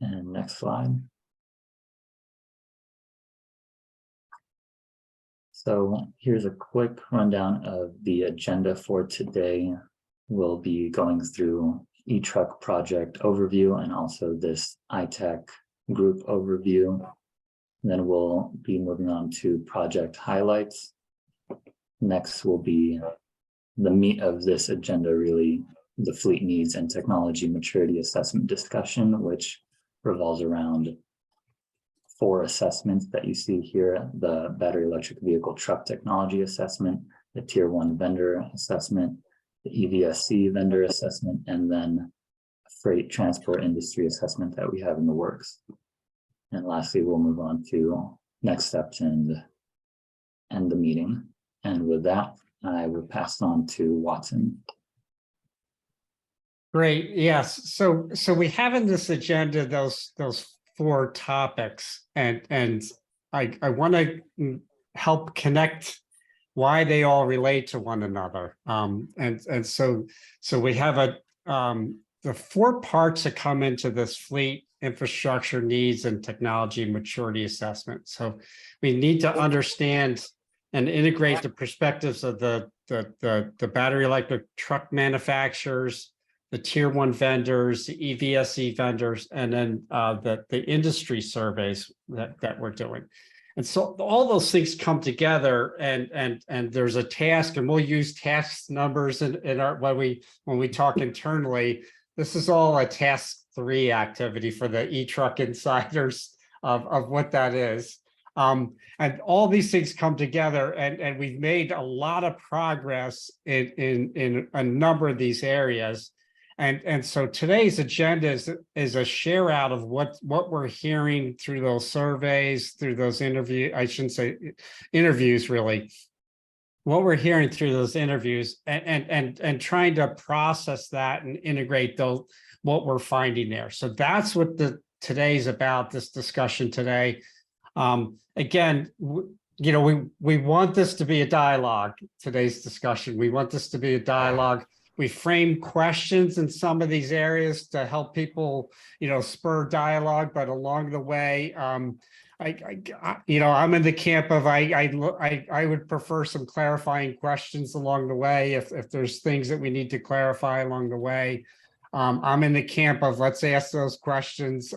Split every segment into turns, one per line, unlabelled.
And next slide. So here's a quick rundown of the agenda for today. We'll be going through eTruck project overview and also this ITAC group overview. Then we'll be moving on to project highlights. Next will be the meat of this agenda, really the fleet needs and technology maturity assessment discussion, which revolves around 4 assessments that you see here: the battery electric vehicle truck technology assessment, the tier 1 vendor assessment, the EVSC vendor assessment, and then a freight transport industry assessment that we have in the works. And lastly, we'll move on to next steps and end the meeting. And with that, I will pass on to Watson.
Great. Yes. So we have in this agenda those 4 topics, and I want to help connect why they all relate to one another. And so we have the 4 parts that come into this fleet infrastructure needs and technology maturity assessment. So we need to understand and integrate the perspectives of the battery electric truck manufacturers, the tier 1 vendors, the EVSE vendors, and then the industry surveys that we're doing. And so all those things come together, and there's a task, and we'll use task numbers in our when we talk internally. This is all a task 3 activity for the eTruck insiders of what that is. And all these things come together, and we've made a lot of progress in a number of these areas. And so today's agenda is a share out of what we're hearing through those surveys, through those interviews, really. What we're hearing through those interviews, and trying to process that and integrate what we're finding there. So that's what today's about, this discussion today. Again, we want this to be a dialogue, today's discussion. We want this to be a dialogue. We frame questions in some of these areas to help people, spur dialogue, but along the way, I'm in the camp of I would prefer some clarifying questions along the way if there's things that we need to clarify along the way. I'm in the camp of let's ask those questions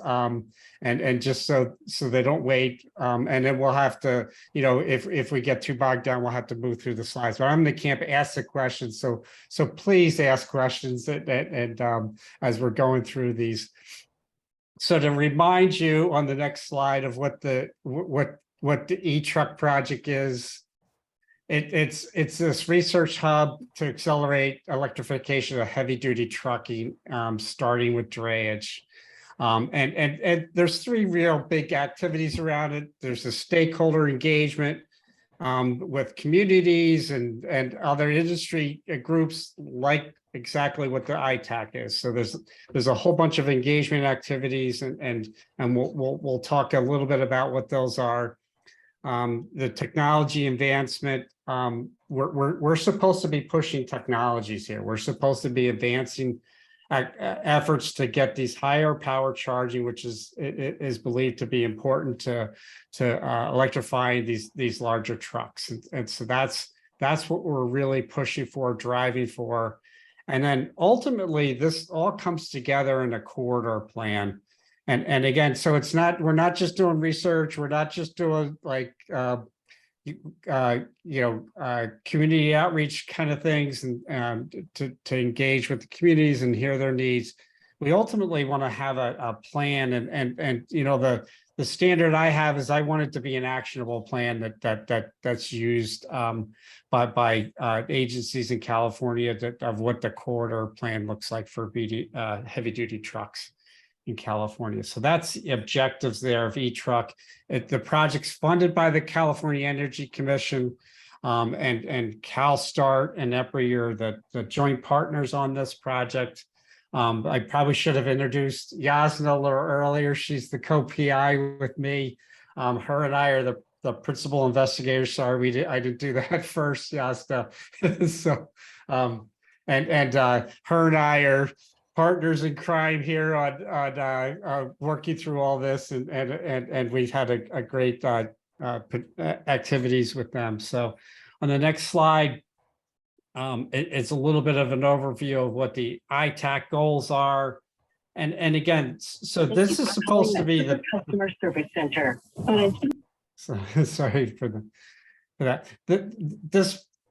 and just so they don't wait. And then we'll have to, if we get too bogged down, we'll have to move through the slides. But I'm in the camp, ask the questions. So please ask questions as we're going through these. So to remind you on the next slide of what the eTruck project is. It's this research hub to accelerate electrification of heavy duty trucking, starting with drayage. And there's 3 real big activities around it. There's a stakeholder engagement with communities and other industry groups, like exactly what the ITAC is. So there's a whole bunch of engagement activities, and we'll talk a little bit about what those are. The technology advancement, we're supposed to be pushing technologies here. We're supposed to be advancing efforts to get these higher power charging, which is believed to be important to electrifying these larger trucks. And so that's what we're really pushing for, driving for. And then ultimately, this all comes together in a corridor plan. And again, so we're not just doing research. We're not just doing community outreach kind of things and to engage with the communities and hear their needs. We ultimately want to have a plan, and the standard I have is I want it to be an actionable plan that's used by agencies in California of what the corridor plan looks like for heavy duty trucks in California. So that's the objectives there of eTruck. The project's funded by the California Energy Commission, and CalSTART and EPRI are the joint partners on this project. I probably should have introduced Yasna a little earlier. She's the co-PI with me. Her and I are the principal investigators. Sorry, I didn't do that first, Yasna. So, her and I are partners in crime here on working through all this, and we've had a great activities with them. So on the next slide, it's a little bit of an overview of what the ITAC goals are. And again, so this is supposed to be the
customer service center.
Sorry for that.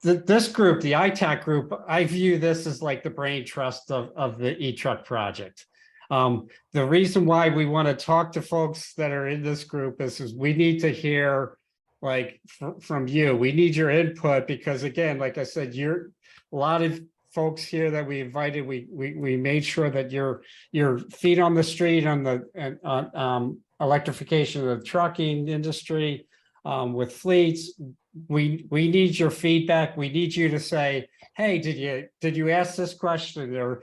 This group, the ITAC group, I view this as like the brain trust of the e-truck project. The reason why we want to talk to folks that are in this group is we need to hear like from you. We need your input because again, like I said, you're a lot of folks here that we invited. We made sure that your feet on the street on the electrification of the trucking industry with fleets. We need your feedback. We need you to say, hey, did you ask this question, or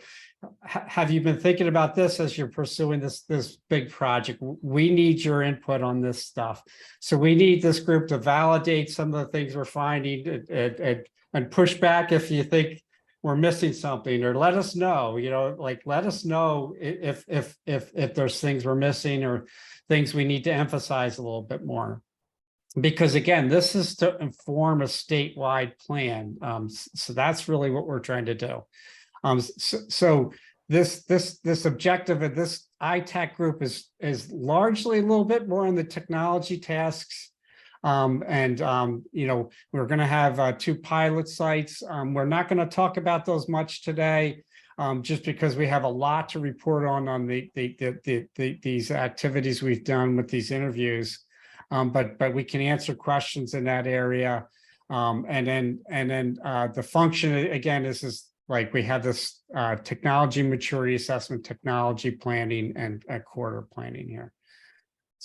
have you been thinking about this as you're pursuing this big project? We need your input on this stuff. So we need this group to validate some of the things we're finding and push back if you think we're missing something, or let us know, let us know if there's things we're missing or things we need to emphasize a little bit more. Because again, this is to inform a statewide plan. So that's really what we're trying to do. So this objective of this ITAC group is largely a little bit more on the technology tasks. We're going to have 2 pilot sites. We're not going to talk about those much today, just because we have a lot to report on these activities we've done with these interviews. But we can answer questions in that area. And then the function again is like we have this technology maturity assessment, technology planning, and quarter planning here.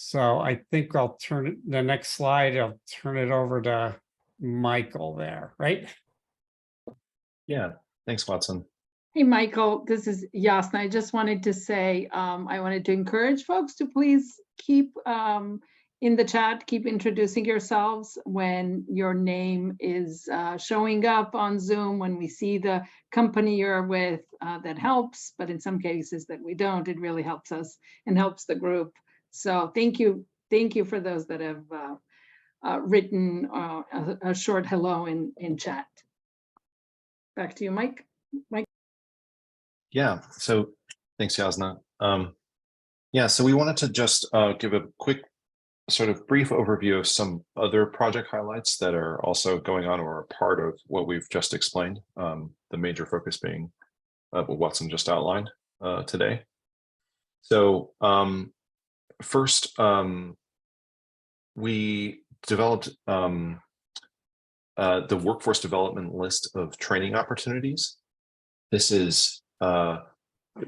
So I think I'll turn the next slide. I'll turn it over to Michael there, right?
Yeah, thanks, Watson.
Hey, Michael, this is Yasna. I just wanted to say, I wanted to encourage folks to please keep in the chat, keep introducing yourselves when your name is showing up on Zoom, when we see the company you're with, that helps, but in some cases that we don't, it really helps us and helps the group. So thank you for those that have written a short hello in chat. Back to you, Mike.
Yeah, so thanks, Yasna. So we wanted to just give a quick sort of brief overview of some other project highlights that are also going on or are part of what we've just explained, the major focus being what Watson just outlined today. So first, we developed the workforce development list of training opportunities. This is,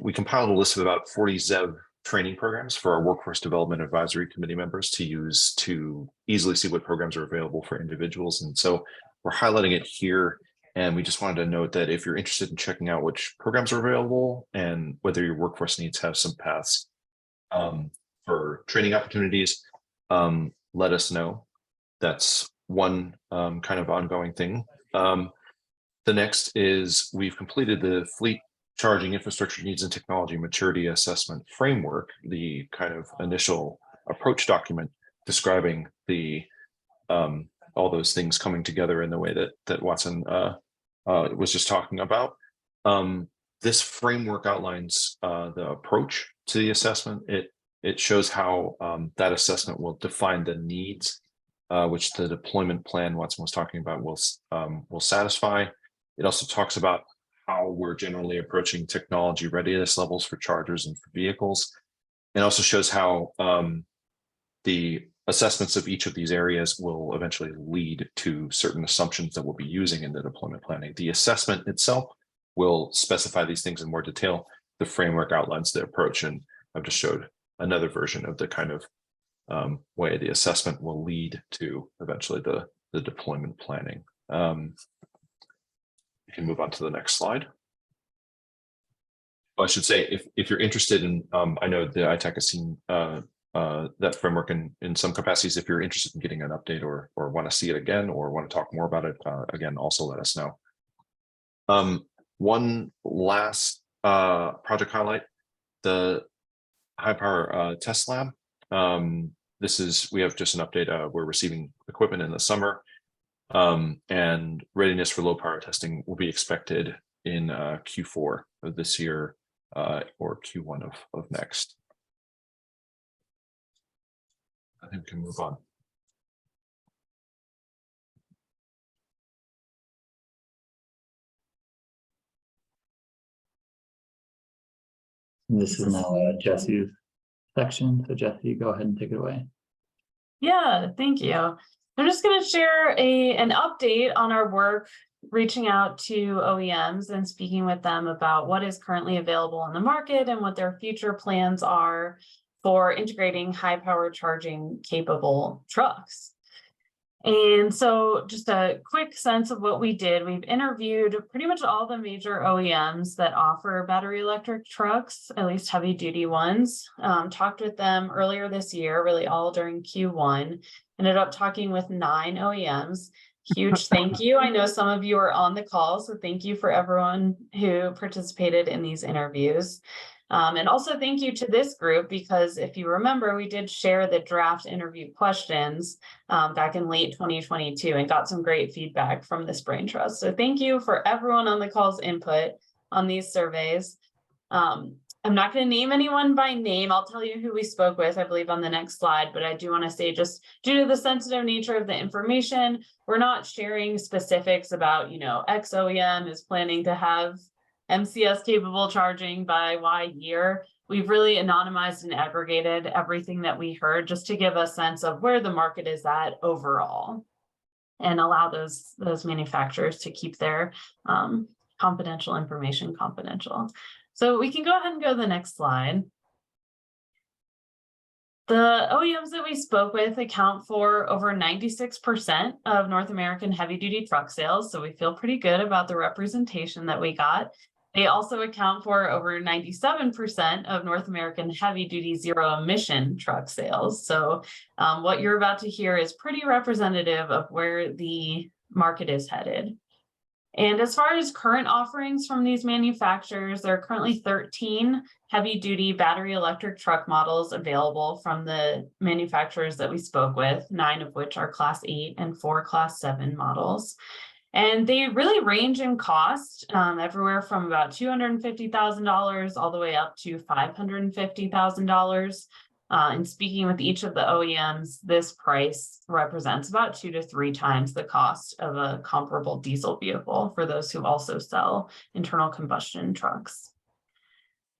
we compiled a list of about 40 ZEV training programs for our Workforce Development Advisory Committee members to use to easily see what programs are available for individuals. And so we're highlighting it here. And we just wanted to note that if you're interested in checking out which programs are available and whether your workforce needs have some paths for training opportunities, let us know. That's one kind of ongoing thing. The next is we've completed the fleet charging infrastructure needs and technology maturity assessment framework, the kind of initial approach document describing the all those things coming together in the way that Watson was just talking about. This framework outlines the approach to the assessment. It shows how that assessment will define the needs which the deployment plan Watson was talking about will satisfy. It also talks about how we're generally approaching technology readiness levels for chargers and for vehicles. It also shows how the assessments of each of these areas will eventually lead to certain assumptions that we'll be using in the deployment planning. The assessment itself will specify these things in more detail. The framework outlines the approach, and I've just showed another version of the kind of way the assessment will lead to eventually the deployment planning. You can move on to the next slide. I should say, if you're interested in, I know the ITAC has seen that framework in some capacities. If you're interested in getting an update or want to see it again or want to talk more about it, again, also let us know. One last project highlight, the high power test lab. We have just an update. We're receiving equipment in the summer, and readiness for low power testing will be expected in Q4 of this year or Q1 of next. I think we can move on.
This is now Jesse's section. So Jesse, go ahead and take it away.
Yeah, thank you. I'm just going to share an update on our work reaching out to OEMs and speaking with them about what is currently available on the market and what their future plans are for integrating high power charging capable trucks. And so just a quick sense of what we did. We've interviewed pretty much all the major OEMs that offer battery electric trucks, at least heavy duty ones. Talked with them earlier this year, really all during Q1. Ended up talking with 9 OEMs. Huge thank you. I know some of you are on the call, so thank you for everyone who participated in these interviews. And also thank you to this group, because if you remember, we did share the draft interview questions back in late 2022 and got some great feedback from this brain trust. So thank you for everyone on the call's input on these surveys. I'm not going to name anyone by name. I'll tell you who we spoke with, I believe, on the next slide, but I do want to say, just due to the sensitive nature of the information, we're not sharing specifics about, X OEM is planning to have MCS capable charging by Y year. We've really anonymized and aggregated everything that we heard just to give a sense of where the market is at overall and allow those manufacturers to keep their confidential information confidential. So we can go ahead and go to the next slide. The OEMs that we spoke with account for over 96% of North American heavy duty truck sales. So we feel pretty good about the representation that we got. They also account for over 97% of North American heavy-duty zero-emission truck sales. So what you're about to hear is pretty representative of where the market is headed. And as far as current offerings from these manufacturers, there are currently 13 heavy-duty battery electric truck models available from the manufacturers that we spoke with, 9 of which are Class 8 and 4 Class 7 models. And they really range in cost, everywhere from about $250,000 all the way up to $550,000. And speaking with each of the OEMs, this price represents about 2 to 3 times the cost of a comparable diesel vehicle for those who also sell internal combustion trucks.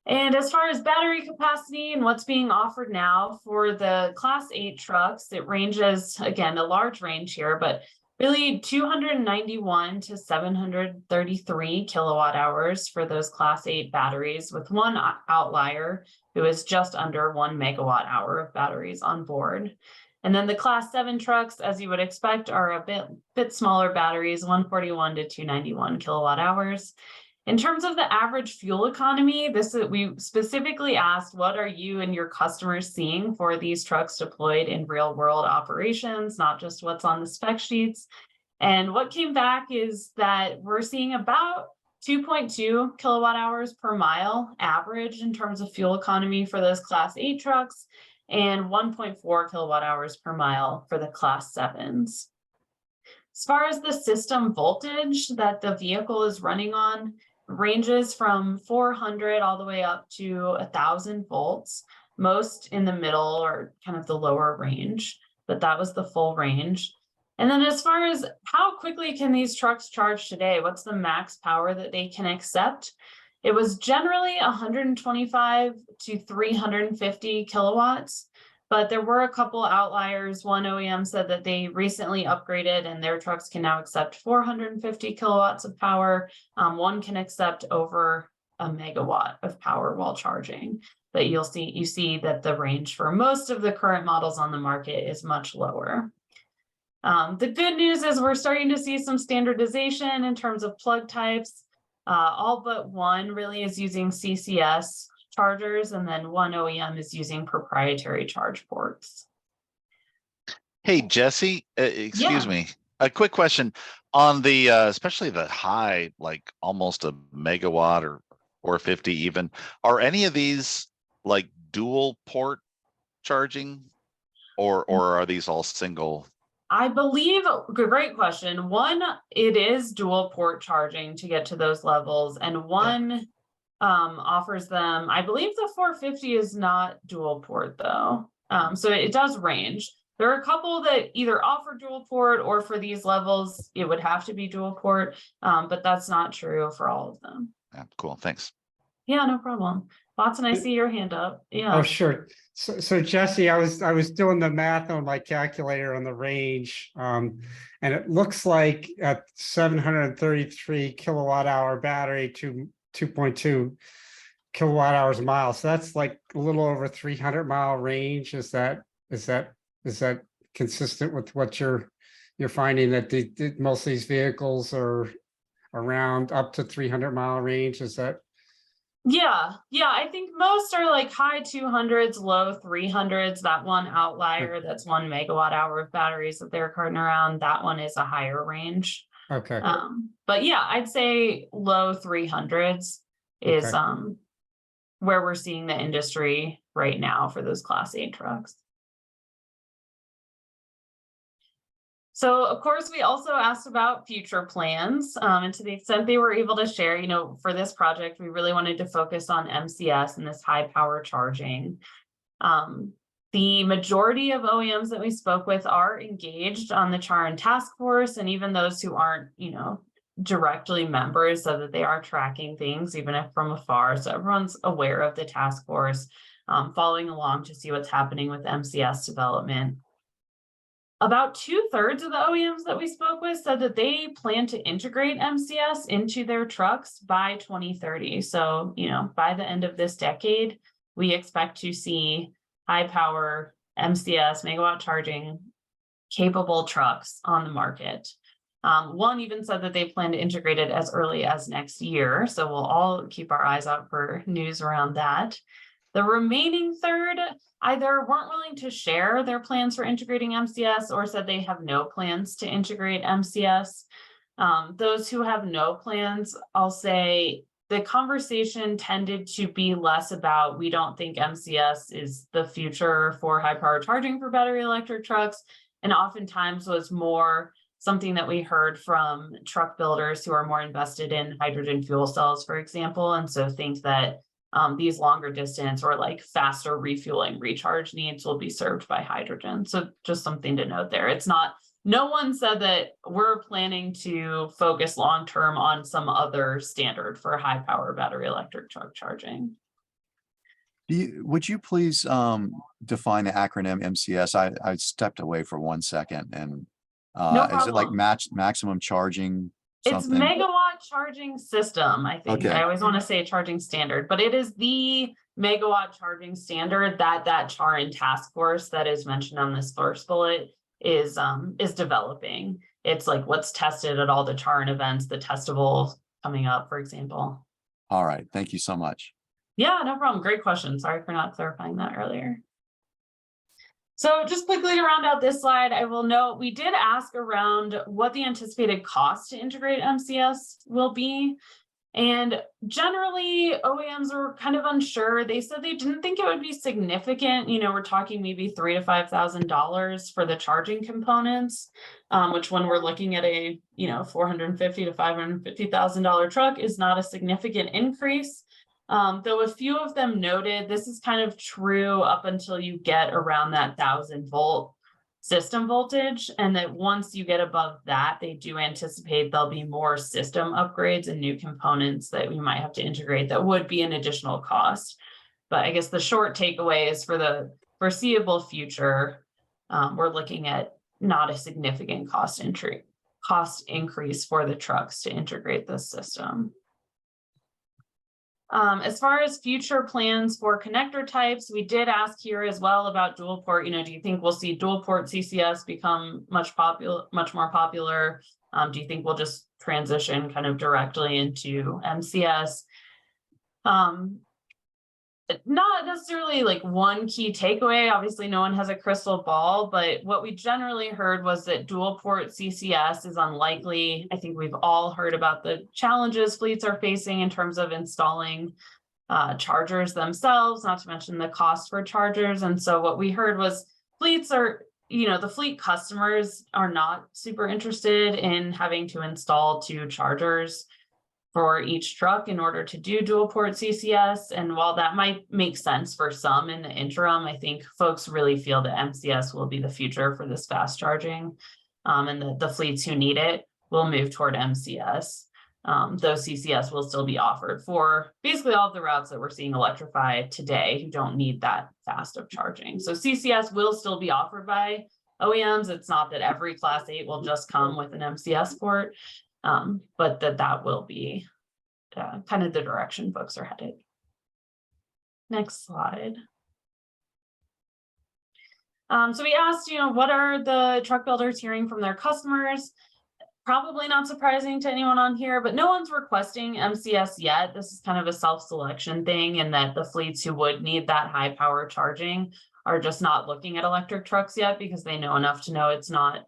And as far as battery capacity and what's being offered now for the Class 8 trucks, it ranges, again, a large range here, but really 291 to 733 kilowatt hours for those Class 8 batteries, with one outlier who is just under 1 megawatt hour of batteries on board. And then the Class 7 trucks, as you would expect, are a bit smaller batteries, 141 to 291 kilowatt hours. In terms of the average fuel economy, we specifically asked, what are you and your customers seeing for these trucks deployed in real world operations, not just what's on the spec sheets? And what came back is that we're seeing about 2.2 kilowatt hours per mile average in terms of fuel economy for those Class 8 trucks, and 1.4 kilowatt hours per mile for the Class 7s. As far as the system voltage that the vehicle is running on, ranges from 400 all the way up to 1,000 volts, most in the middle or kind of the lower range, but that was the full range. And then as far as how quickly can these trucks charge today, what's the max power that they can accept? It was generally 125 to 350 kilowatts, but there were a couple outliers. One OEM said that they recently upgraded and their trucks can now accept 450 kilowatts of power. One can accept over a megawatt of power while charging. But you see that the range for most of the current models on the market is much lower. The good news is we're starting to see some standardization in terms of plug types. All but one really is using CCS chargers, and then one OEM is using proprietary charge ports.
Hey, Jesse, excuse me. A quick question on the, especially the high, like almost a megawatt or or 50 even. Are any of these like dual port charging? Or are these all single?
I believe, great question. One, it is dual port charging to get to those levels, and one offers them, I believe the 450 is not dual port though. So it does range. There are a couple that either offer dual port, or for these levels, it would have to be dual port, but that's not true for all of them.
Yeah, cool, thanks.
Yeah, no problem. Watson, I see your hand up. Yeah.
Oh, sure. So Jesse, I was doing the math on my calculator on the range. And it looks like at 733 kilowatt hour battery to 2.2 kilowatt hours a mile. So that's like a little over 300-mile range. Is that consistent with what you're finding, that most of these vehicles are around up to 300-mile range? Is that?
Yeah, I think most are like high 200s, low 300s. That one outlier, that's 1 megawatt hour of batteries that they're carting around, that one is a higher range.
Okay.
But yeah, I'd say low 300s is
Okay.
where we're seeing the industry right now for those Class 8 trucks. So of course, we also asked about future plans, and to the extent they were able to share, for this project, we really wanted to focus on MCS and this high power charging. The majority of OEMs that we spoke with are engaged on the Charin task force, and even those who aren't, directly members, so that they are tracking things, even if from afar. So everyone's aware of the task force, following along to see what's happening with MCS development. About 2/3 of the OEMs that we spoke with said that they plan to integrate MCS into their trucks by 2030. So, by the end of this decade, we expect to see high power MCS megawatt charging capable trucks on the market. One even said that they plan to integrate it as early as next year. So we'll all keep our eyes out for news around that. The remaining third either weren't willing to share their plans for integrating MCS, or said they have no plans to integrate MCS. Those who have no plans, I'll say the conversation tended to be less about, we don't think MCS is the future for high power charging for battery electric trucks, and oftentimes was more something that we heard from truck builders who are more invested in hydrogen fuel cells, for example, and so think that these longer distance or like faster refueling recharge needs will be served by hydrogen. So just something to note there. It's not, no one said that we're planning to focus long-term on some other standard for high power battery electric truck charging.
Would you please define the acronym MCS? I stepped away for 1 second, and
No
is it like
problem.
maximum charging something?
It's megawatt charging system, I think.
Okay.
I always want to say charging standard, but it is the megawatt charging standard that Charin task force that is mentioned on this first bullet is developing. It's like what's tested at all the Charin events, the testable coming up, for example.
All right. Thank you so much.
Yeah, no problem. Great question. Sorry for not clarifying that earlier. So just quickly to round out this slide, I will note we did ask around what the anticipated cost to integrate MCS will be. And generally, OEMs were kind of unsure. They said they didn't think it would be significant. We're talking maybe $3,000 to $5,000 for the charging components, which when we're looking at a $450,000 to $550,000 truck is not a significant increase. Though a few of them noted this is kind of true up until you get around that 1,000-volt system voltage, and that once you get above that, they do anticipate there'll be more system upgrades and new components that we might have to integrate that would be an additional cost. But I guess the short takeaway is for the foreseeable future, we're looking at not a significant cost increase for the trucks to integrate this system. As far as future plans for connector types, we did ask here as well about dual port. Do you think we'll see dual port CCS become much more popular? Do you think we'll just transition kind of directly into MCS? not necessarily like one key takeaway. Obviously, no one has a crystal ball, but what we generally heard was that dual port CCS is unlikely. I think we've all heard about the challenges fleets are facing in terms of installing chargers themselves, not to mention the cost for chargers. And so what we heard was fleets are, the fleet customers are not super interested in having to install 2 chargers for each truck in order to do dual port CCS. And while that might make sense for some in the interim, I think folks really feel that MCS will be the future for this fast charging. And the fleets who need it will move toward MCS. Though CCS will still be offered for basically all of the routes that we're seeing electrified today who don't need that fast of charging. So CCS will still be offered by OEMs. It's not that every Class 8 will just come with an MCS port, but that will be kind of the direction folks are headed. Next slide. So we asked, what are the truck builders hearing from their customers? Probably not surprising to anyone on here, but no one's requesting MCS yet. This is kind of a self-selection thing, and that the fleets who would need that high power charging are just not looking at electric trucks yet because they know enough to know it's not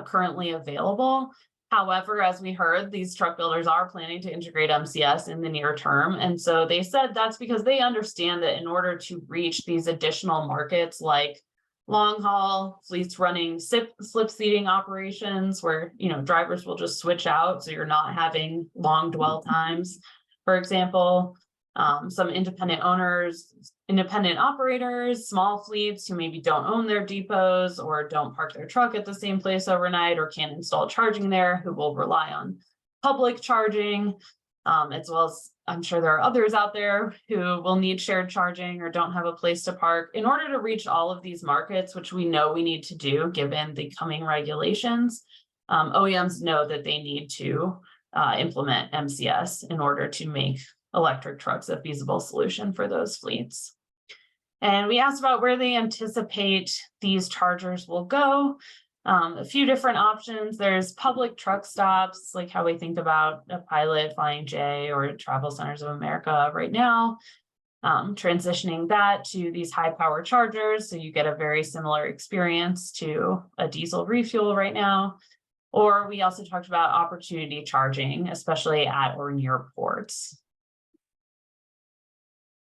currently available. However, as we heard, these truck builders are planning to integrate MCS in the near term. And so they said that's because they understand that in order to reach these additional markets like long haul fleets running slip seating operations where drivers will just switch out, so you're not having long dwell times, for example, some independent owners, independent operators, small fleets who maybe don't own their depots or don't park their truck at the same place overnight or can't install charging there, who will rely on public charging, as well as I'm sure there are others out there who will need shared charging or don't have a place to park. In order to reach all of these markets, which we know we need to do given the coming regulations, OEMs know that they need to implement MCS in order to make electric trucks a feasible solution for those fleets. And we asked about where they anticipate these chargers will go. A few different options. There's public truck stops, like how we think about a Pilot, Flying J, or Travel Centers of America right now. Transitioning that to these high power chargers, so you get a very similar experience to a diesel refuel right now. Or we also talked about opportunity charging, especially at or near ports.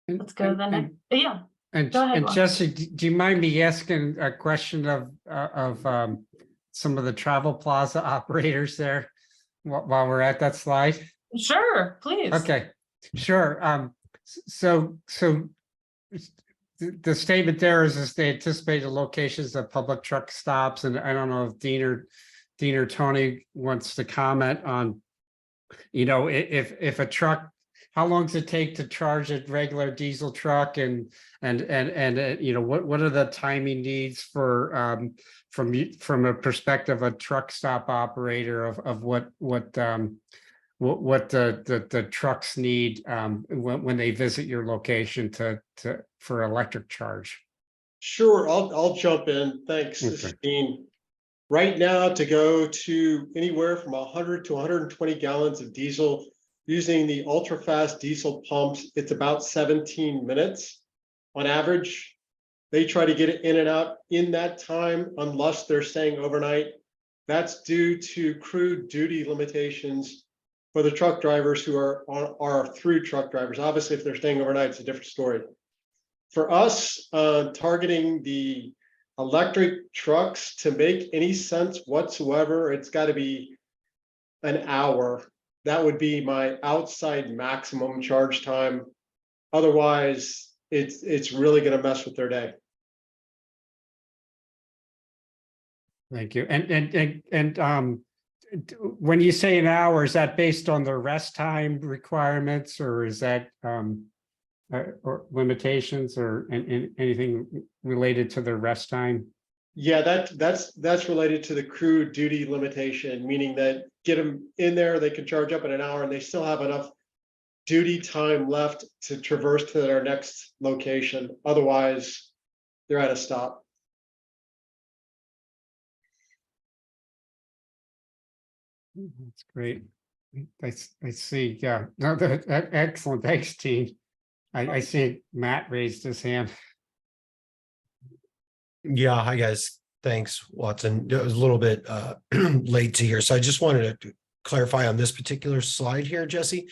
Let's go to the next. Yeah.
And
Go ahead, Juan.
Jesse, do you mind me asking a question of some of the travel plaza operators there while we're at that slide?
Sure, please.
Okay, sure. So the statement there is they anticipate the locations of public truck stops, and I don't know if Dean or Tony wants to comment on, if a truck, how long does it take to charge a regular diesel truck, and what are the timing needs for from a perspective of a truck stop operator of what the trucks need when they visit your location for electric charge?
Sure, I'll jump in. Thanks, this is Dean. Right now, to go to anywhere from 100 to 120 gallons of diesel using the ultra-fast diesel pumps, it's about 17 minutes on average. They try to get it in and out in that time unless they're staying overnight. That's due to crew duty limitations for the truck drivers who are through truck drivers. Obviously, if they're staying overnight, it's a different story. For us, targeting the electric trucks to make any sense whatsoever, it's got to be an hour. That would be my outside maximum charge time. Otherwise, it's really going to mess with their day.
Thank you. And when you say an hour, is that based on the rest time requirements, or is that or limitations, or anything related to the rest time?
Yeah, that's related to the crew duty limitation, meaning that get them in there, they can charge up in an hour, and they still have enough duty time left to traverse to their next location. Otherwise, they're at a stop.
That's great. I see. Yeah, no, excellent. Thanks, team. I see Matt raised his hand.
Yeah, hi guys. Thanks, Watson. It was a little bit late to hear, so I just wanted to clarify on this particular slide here, Jesse.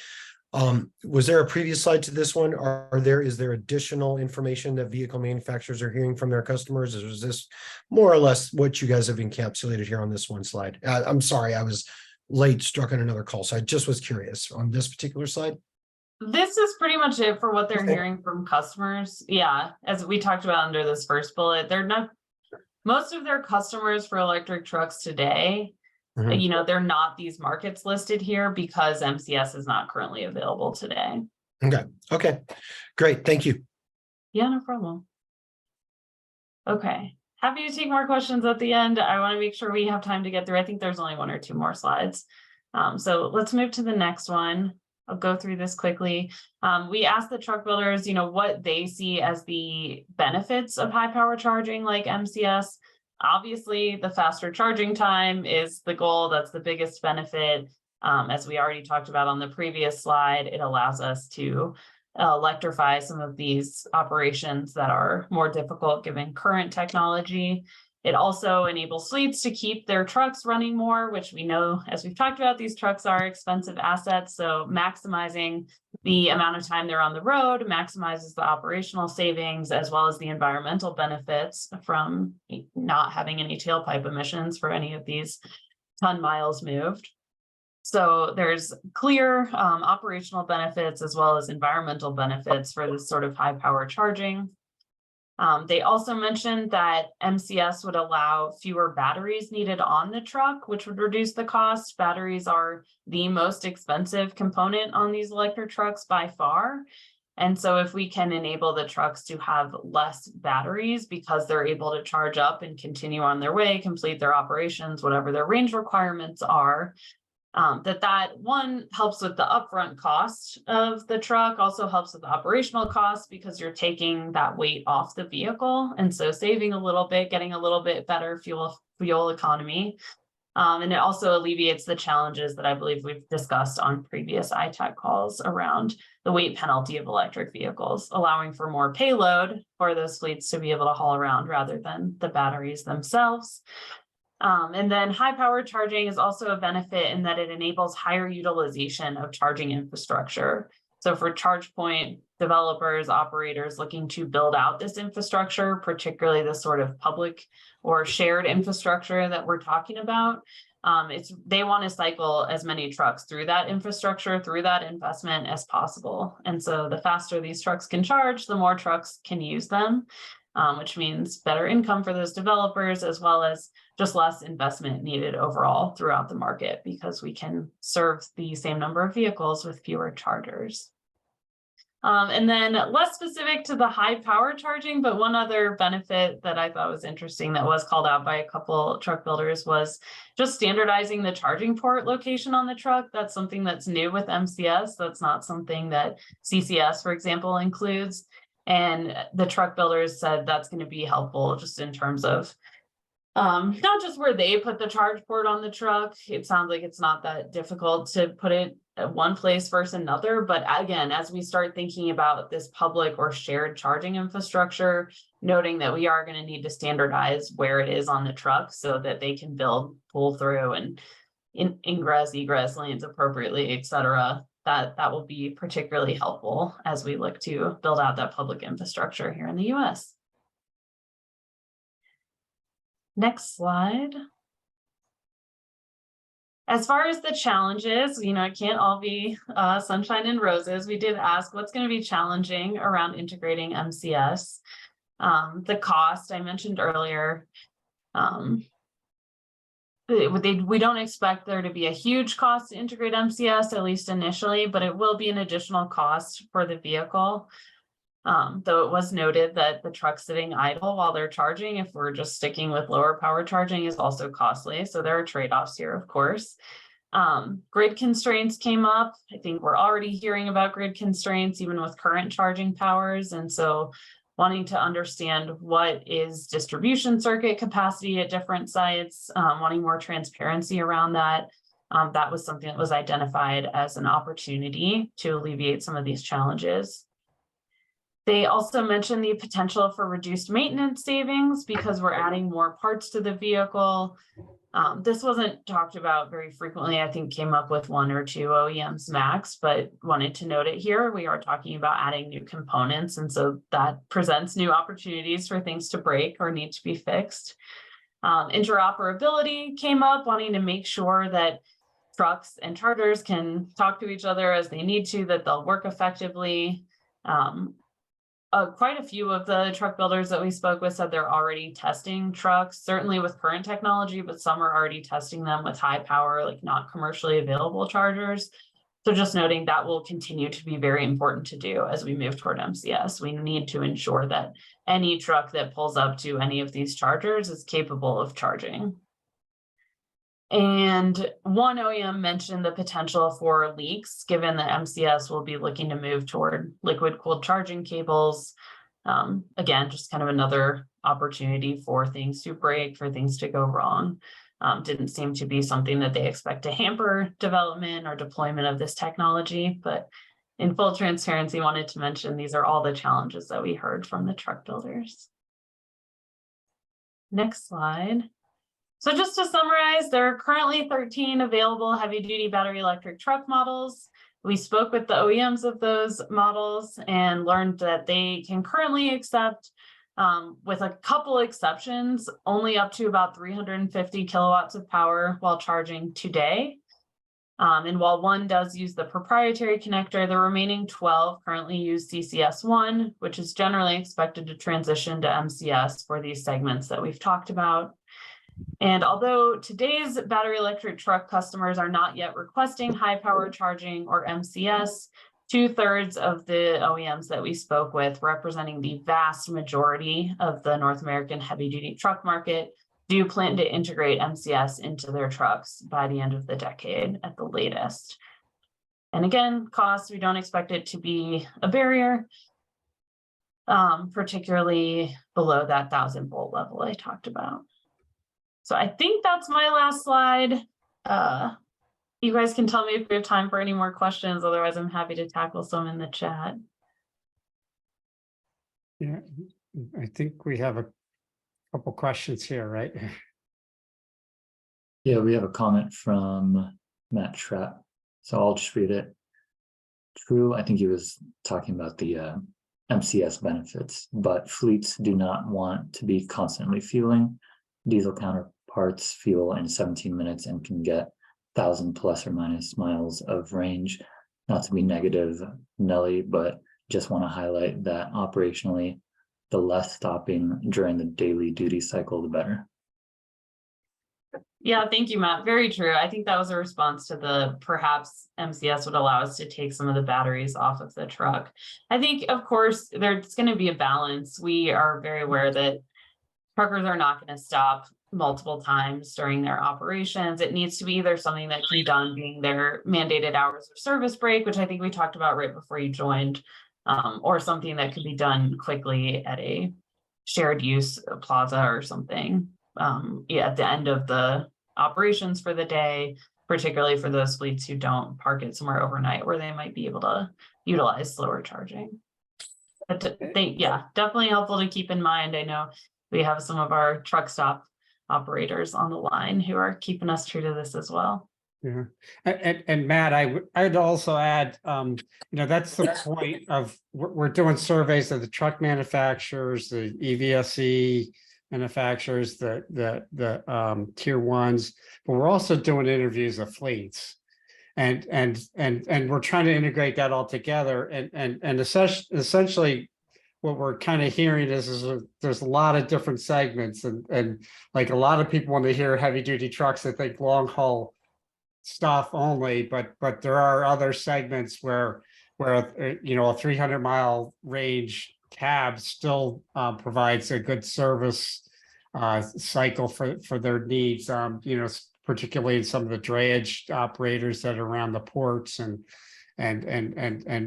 Was there a previous slide to this one? Is there additional information that vehicle manufacturers are hearing from their customers? Or is this more or less what you guys have encapsulated here on this one slide? I'm sorry, I was late, struck on another call, so I just was curious on this particular slide.
This is pretty much it for what they're
Okay.
hearing from customers. Yeah, as we talked about under this first bullet, they're not, most of their customers for electric trucks today,
Mhm.
you know, they're not these markets listed here because MCS is not currently available today.
Okay, great, thank you.
Yeah, no problem. Okay, happy to take more questions at the end. I want to make sure we have time to get through. I think there's only 1 or 2 more slides. So let's move to the next one. I'll go through this quickly. We asked the truck builders, you know, what they see as the benefits of high power charging like MCS. Obviously, the faster charging time is the goal. That's the biggest benefit. As we already talked about on the previous slide, it allows us to electrify some of these operations that are more difficult given current technology. It also enables fleets to keep their trucks running more, which we know, as we've talked about, these trucks are expensive assets. So maximizing the amount of time they're on the road maximizes the operational savings as well as the environmental benefits from not having any tailpipe emissions for any of these ton miles moved. So there's clear operational benefits as well as environmental benefits for this sort of high power charging. They also mentioned that MCS would allow fewer batteries needed on the truck, which would reduce the cost. Batteries are the most expensive component on these electric trucks by far. And so if we can enable the trucks to have less batteries because they're able to charge up and continue on their way, complete their operations, whatever their range requirements are, that one helps with the upfront cost of the truck, also helps with the operational costs because you're taking that weight off the vehicle. And so saving a little bit, getting a little bit better fuel economy. And it also alleviates the challenges that I believe we've discussed on previous ITAC calls around the weight penalty of electric vehicles, allowing for more payload for those fleets to be able to haul around rather than the batteries themselves. And then high power charging is also a benefit in that it enables higher utilization of charging infrastructure. So for charge point developers, operators looking to build out this infrastructure, particularly the sort of public or shared infrastructure that we're talking about, they want to cycle as many trucks through that infrastructure, through that investment as possible. And so the faster these trucks can charge, the more trucks can use them, which means better income for those developers, as well as just less investment needed overall throughout the market because we can serve the same number of vehicles with fewer chargers. And then less specific to the high power charging, but one other benefit that I thought was interesting that was called out by a couple truck builders was just standardizing the charging port location on the truck. That's something that's new with MCS. That's not something that CCS, for example, includes. And the truck builders said that's going to be helpful just in terms of not just where they put the charge port on the truck. It sounds like it's not that difficult to put it at one place versus another. But again, as we start thinking about this public or shared charging infrastructure, noting that we are going to need to standardize where it is on the truck so that they can build, pull through, and ingress, egress lanes appropriately, et cetera. That will be particularly helpful as we look to build out that public infrastructure here in the US. Next slide. As far as the challenges, you know, it can't all be sunshine and roses. We did ask what's going to be challenging around integrating MCS. The cost I mentioned earlier. We don't expect there to be a huge cost to integrate MCS, at least initially, but it will be an additional cost for the vehicle. Though it was noted that the truck sitting idle while they're charging, if we're just sticking with lower power charging, is also costly. So there are trade-offs here, of course. Grid constraints came up. I think we're already hearing about grid constraints, even with current charging powers. And so wanting to understand what is distribution circuit capacity at different sites, wanting more transparency around that. That was something that was identified as an opportunity to alleviate some of these challenges. They also mentioned the potential for reduced maintenance savings because we're adding more parts to the vehicle. This wasn't talked about very frequently. I think came up with 1 or 2 OEMs max, but wanted to note it here. We are talking about adding new components, and so that presents new opportunities for things to break or need to be fixed. Interoperability came up, wanting to make sure that trucks and chargers can talk to each other as they need to, that they'll work effectively. Quite a few of the truck builders that we spoke with said they're already testing trucks, certainly with current technology, but some are already testing them with high power, like not commercially available chargers. So just noting that will continue to be very important to do as we move toward MCS. We need to ensure that any truck that pulls up to any of these chargers is capable of charging. And one OEM mentioned the potential for leaks, given that MCS will be looking to move toward liquid cooled charging cables. Again, just kind of another opportunity for things to break, for things to go wrong. Didn't seem to be something that they expect to hamper development or deployment of this technology, but in full transparency, wanted to mention these are all the challenges that we heard from the truck builders. Next slide. So just to summarize, there are currently 13 available heavy-duty battery electric truck models. We spoke with the OEMs of those models and learned that they can currently accept, with a couple exceptions, only up to about 350 kilowatts of power while charging today. And while one does use the proprietary connector, the remaining 12 currently use CCS1, which is generally expected to transition to MCS for these segments that we've talked about. And although today's battery electric truck customers are not yet requesting high power charging or MCS, 2/3 of the OEMs that we spoke with, representing the vast majority of the North American heavy duty truck market, do plan to integrate MCS into their trucks by the end of the decade at the latest. And again, cost, we don't expect it to be a barrier, particularly below that 1,000-volt level I talked about. So I think that's my last slide. You guys can tell me if we have time for any more questions. Otherwise, I'm happy to tackle some in the chat.
Yeah, I think we have a couple questions here, right?
Yeah, we have a comment from Matt Trapp. So I'll just read it. True, I think he was talking about the MCS benefits, but fleets do not want to be constantly fueling. Diesel counterparts fuel in 17 minutes and can get 1,000 plus or minus miles of range. Not to be negative, Nelly, but just want to highlight that operationally, the less stopping during the daily duty cycle, the better.
Yeah, thank you, Matt. Very true. I think that was a response to the perhaps MCS would allow us to take some of the batteries off of the truck. I think, of course, there's going to be a balance. We are very aware that truckers are not going to stop multiple times during their operations. It needs to be either something that can be done being their mandated hours of service break, which I think we talked about right before you joined, or something that could be done quickly at a shared use plaza or something. At the end of the operations for the day, particularly for those fleets who don't park it somewhere overnight where they might be able to utilize slower charging. But definitely helpful to keep in mind. I know we have some of our truck stop operators on the line who are keeping us true to this as well.
Yeah, and Matt, I'd also add, that's the point of we're doing surveys of the truck manufacturers, the EVSE manufacturers, the tier ones, but we're also doing interviews of fleets, and we're trying to integrate that all together, and essentially what we're kind of hearing is there's a lot of different segments, and like a lot of people when they hear heavy duty trucks, they think long haul stuff only, but there are other segments where a 300-mile range cab still provides a good service cycle for their needs, particularly in some of the drayage operators that are around the ports and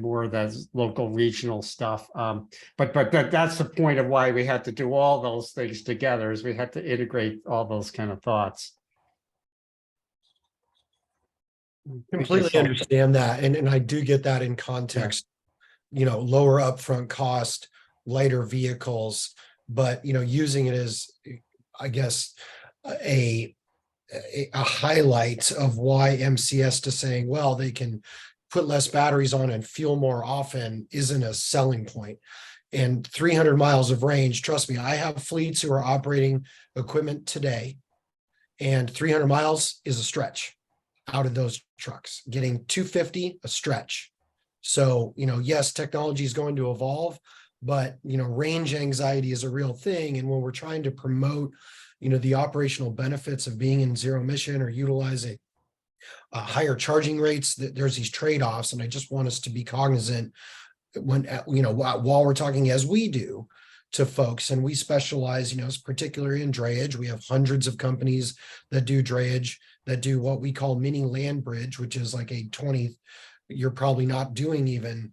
more of the local regional stuff. But that's the point of why we had to do all those things together, is we had to integrate all those kind of thoughts.
Completely understand that. And I do get that in context, lower upfront cost, lighter vehicles, but, using it as, I guess, a highlight of why MCS to saying, well, they can put less batteries on and fuel more often isn't a selling point. And 300 miles of range, trust me, I have fleets who are operating equipment today, and 300 miles is a stretch out of those trucks. Getting 250, a stretch. So, yes, technology is going to evolve, but, range anxiety is a real thing. And when we're trying to promote, the operational benefits of being in zero emission or utilizing higher charging rates, there's these trade-offs. And I just want us to be cognizant when, while we're talking as we do to folks, and we specialize, particularly in drayage. We have hundreds of companies that do drayage, that do what we call mini land bridge, which is like a 20, you're probably not doing even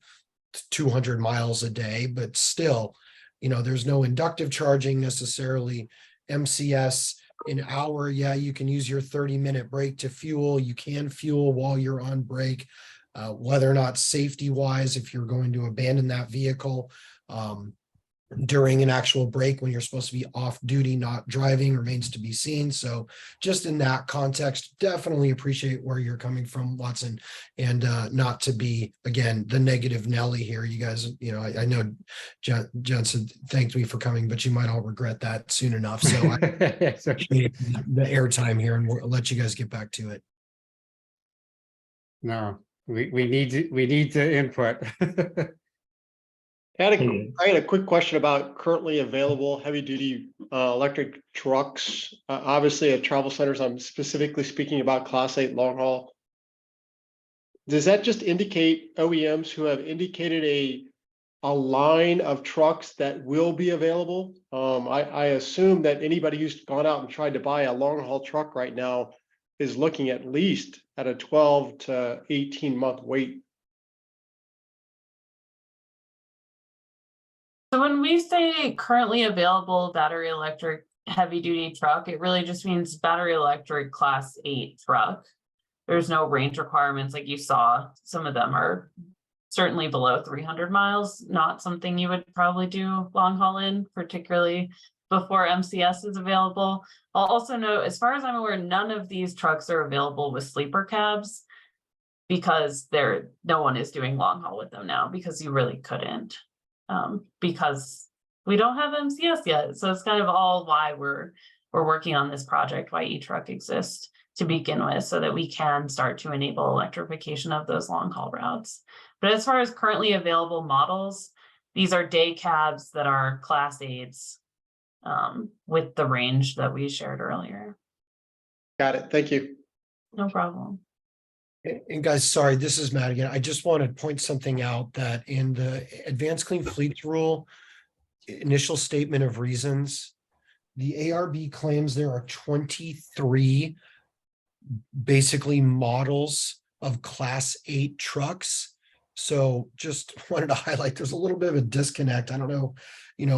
200 miles a day, but still, there's no inductive charging necessarily. MCS an hour, yeah, you can use your 30-minute break to fuel. You can fuel while you're on break, whether or not safety wise, if you're going to abandon that vehicle during an actual break when you're supposed to be off duty, not driving, remains to be seen. So just in that context, definitely appreciate where you're coming from, Watson, and not to be, again, the negative Nelly here. You guys, I know Johnson thanked me for coming, but you might all regret that soon enough. So I appreciate the airtime here, and we'll let you guys get back to it.
No, we need to input.
I had a quick question about currently available heavy duty electric trucks. Obviously at travel centers, I'm specifically speaking about Class 8 long haul. Does that just indicate OEMs who have indicated a line of trucks that will be available? I assume that anybody who's gone out and tried to buy a long haul truck right now is looking at least at a 12 to 18-month wait.
So when we say currently available battery electric heavy duty truck, it really just means battery electric Class 8 truck. There's no range requirements like you saw. Some of them are certainly below 300 miles, not something you would probably do long haul in, particularly before MCS is available. I'll also note, as far as I'm aware, none of these trucks are available with sleeper cabs because no one is doing long haul with them now, because you really couldn't. Because we don't have MCS yet. So it's kind of all why we're working on this project, why eTruck exists to begin with, so that we can start to enable electrification of those long haul routes. But as far as currently available models, these are day cabs that are Class 8s with the range that we shared earlier.
Got it. Thank you.
No problem.
And guys, sorry, this is Matt again. I just want to point something out that in the Advanced Clean Fleets rule, initial statement of reasons, the ARB claims there are 23 basically models of Class 8 trucks. So just wanted to highlight there's a little bit of a disconnect. I don't know,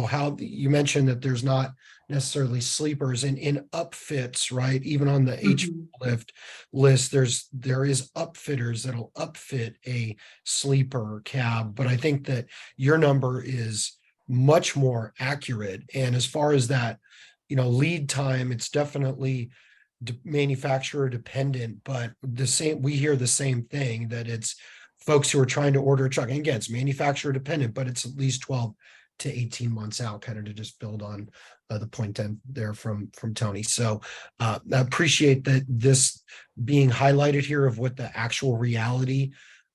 how you mentioned that there's not necessarily sleepers and in upfits, right? Even on the H lift list, there is upfitters that'll upfit a sleeper cab. But I think that your number is much more accurate. And as far as that, lead time, it's definitely manufacturer dependent, but we hear the same thing, that it's folks who are trying to order a truck. And again, it's manufacturer dependent, but it's at least 12 to 18 months out, kind of to just build on the point there from Tony. So I appreciate that this being highlighted here of what the actual reality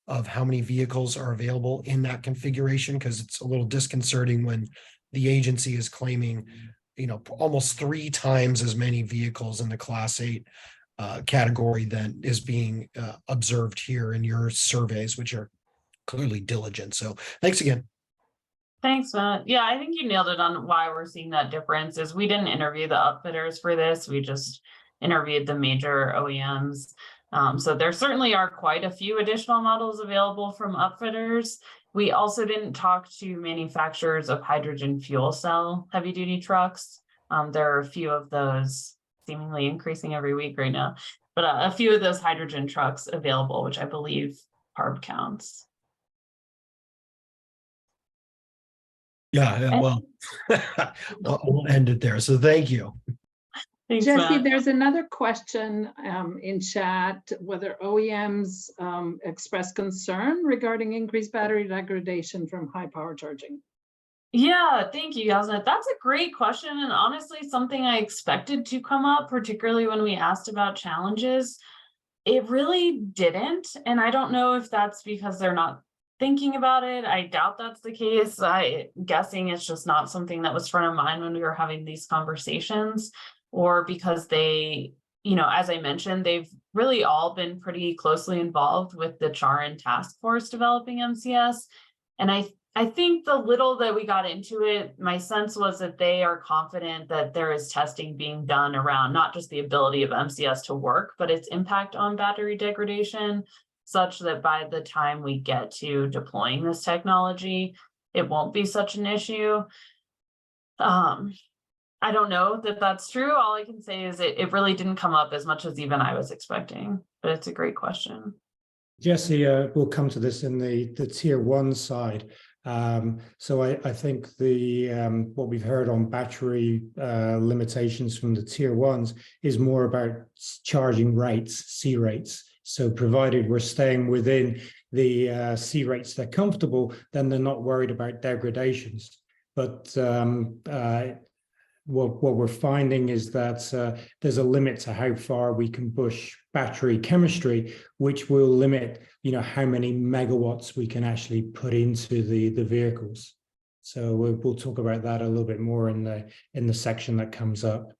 of how many vehicles are available in that configuration, because it's a little disconcerting when the agency is claiming, almost 3 times as many vehicles in the Class 8 category than is being observed here in your surveys, which are clearly diligent. So thanks again.
Thanks, Matt. Yeah, I think you nailed it on why we're seeing that difference. Is we didn't interview the upfitters for this. We just interviewed the major OEMs. So there certainly are quite a few additional models available from upfitters. We also didn't talk to manufacturers of hydrogen fuel cell heavy duty trucks. There are a few of those, seemingly increasing every week right now, but a few of those hydrogen trucks available, which I believe CARB counts.
Yeah, well, we'll end it there. So thank you.
Thanks,
Jesse,
Matt.
there's another question in chat, whether OEMs express concern regarding increased battery degradation from high power charging.
Yeah, thank you, Yasna. That's a great question, and honestly, something I expected to come up, particularly when we asked about challenges. It really didn't, and I don't know if that's because they're not thinking about it. I doubt that's the case. I'm guessing it's just not something that was front of mind when we were having these conversations, or because they, as I mentioned, they've really all been pretty closely involved with the Charin task force developing MCS. And I think the little that we got into it, my sense was that they are confident that there is testing being done around not just the ability of MCS to work, but its impact on battery degradation, such that by the time we get to deploying this technology, it won't be such an issue. I don't know that that's true. All I can say is it really didn't come up as much as even I was expecting, but it's a great question.
Jesse, we'll come to this in the tier one side. So I think what we've heard on battery limitations from the tier ones is more about charging rates, C rates. So provided we're staying within the C rates they're comfortable, then they're not worried about degradations. But what we're finding is that there's a limit to how far we can push battery chemistry, which will limit, how many megawatts we can actually put into the vehicles. So we'll talk about that a little bit more in the section that comes up.